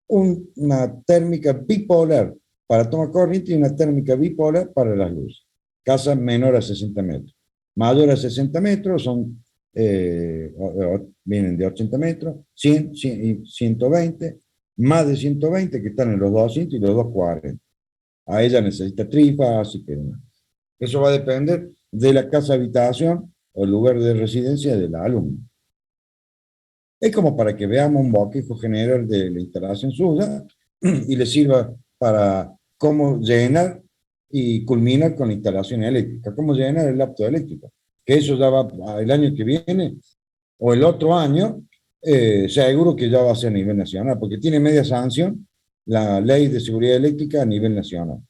una térmica bipolar para toma corriente y una térmica bipolar para las luces. Casa menor a 60 metros. Mayor a 60 metros son, vienen de 80 metros, 100, 100 y 120, más de 120 que están en los 200 y los 240. A ella necesita trifásica y demás. Eso va a depender de la casa habitación o el lugar de residencia del alumno. Es como para que veamos un bosquejo general de la instalación suya y le sirva para cómo llenar y culminar con la instalación eléctrica, cómo llenar el apto eléctrico, que eso ya va el año que viene o el otro año, seguro que ya va a ser a nivel nacional, porque tiene media sanción la ley de seguridad eléctrica a nivel nacional.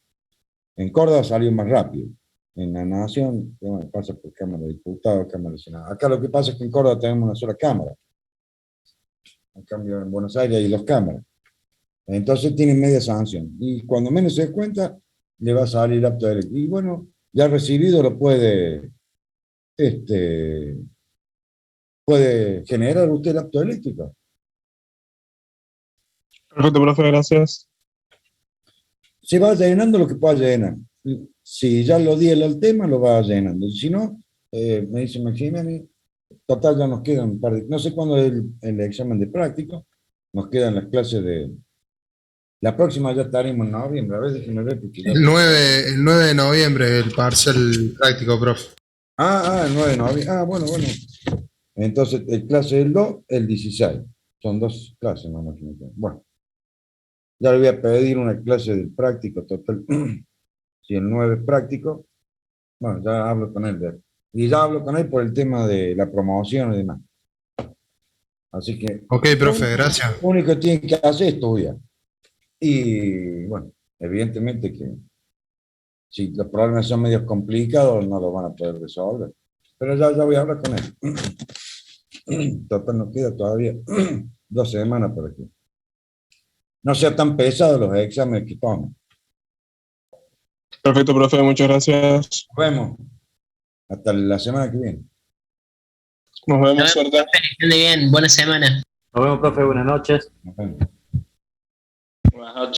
En Córdoba salió más rápido, en la nación, bueno, pasa por Cámara de Diputados, Cámara de Senado. Acá lo que pasa es que en Córdoba tenemos una sola Cámara. En cambio, en Buenos Aires hay 2 cámaras. Entonces tienen media sanción. Y cuando menos se dé cuenta, le va a salir apto eléctrico. Y bueno, ya recibido lo puede generar usted el apto eléctrico. Perfecto, profe, gracias. Se va llenando lo que pueda llenar. Si ya lo di el tema, lo va llenando. Si no, me dice Maximiliano, total ya nos quedan un par de... No sé cuándo es el examen de práctico, nos quedan las clases de... La próxima ya estaremos en noviembre, a ver, déjenme ver. Porque ya... El 9 de noviembre, el parcial práctico, profe. el 9 de noviembre. Bueno. Entonces, el clase del 2, el 16. Son 2 clases, no más. Bueno, ya le voy a pedir una clase del práctico total. Si el 9 es práctico, bueno, ya hablo con él. Y ya hablo con él por el tema de la promoción y demás. Así que... Ok, profe, gracias. Lo único que tiene que hacer es estudiar. Y bueno, evidentemente que si los problemas son medio complicados, no lo van a poder resolver. Pero ya voy a hablar con él. Total, nos queda todavía 2 semanas para que no sean tan pesados los exámenes que toman. Perfecto, profe, muchas gracias. Nos vemos. Hasta la semana que viene. Nos vemos, suerte. Profe, que ande bien, buena semana. Nos vemos, profe, buenas noches. Nos vemos. Buenas noches.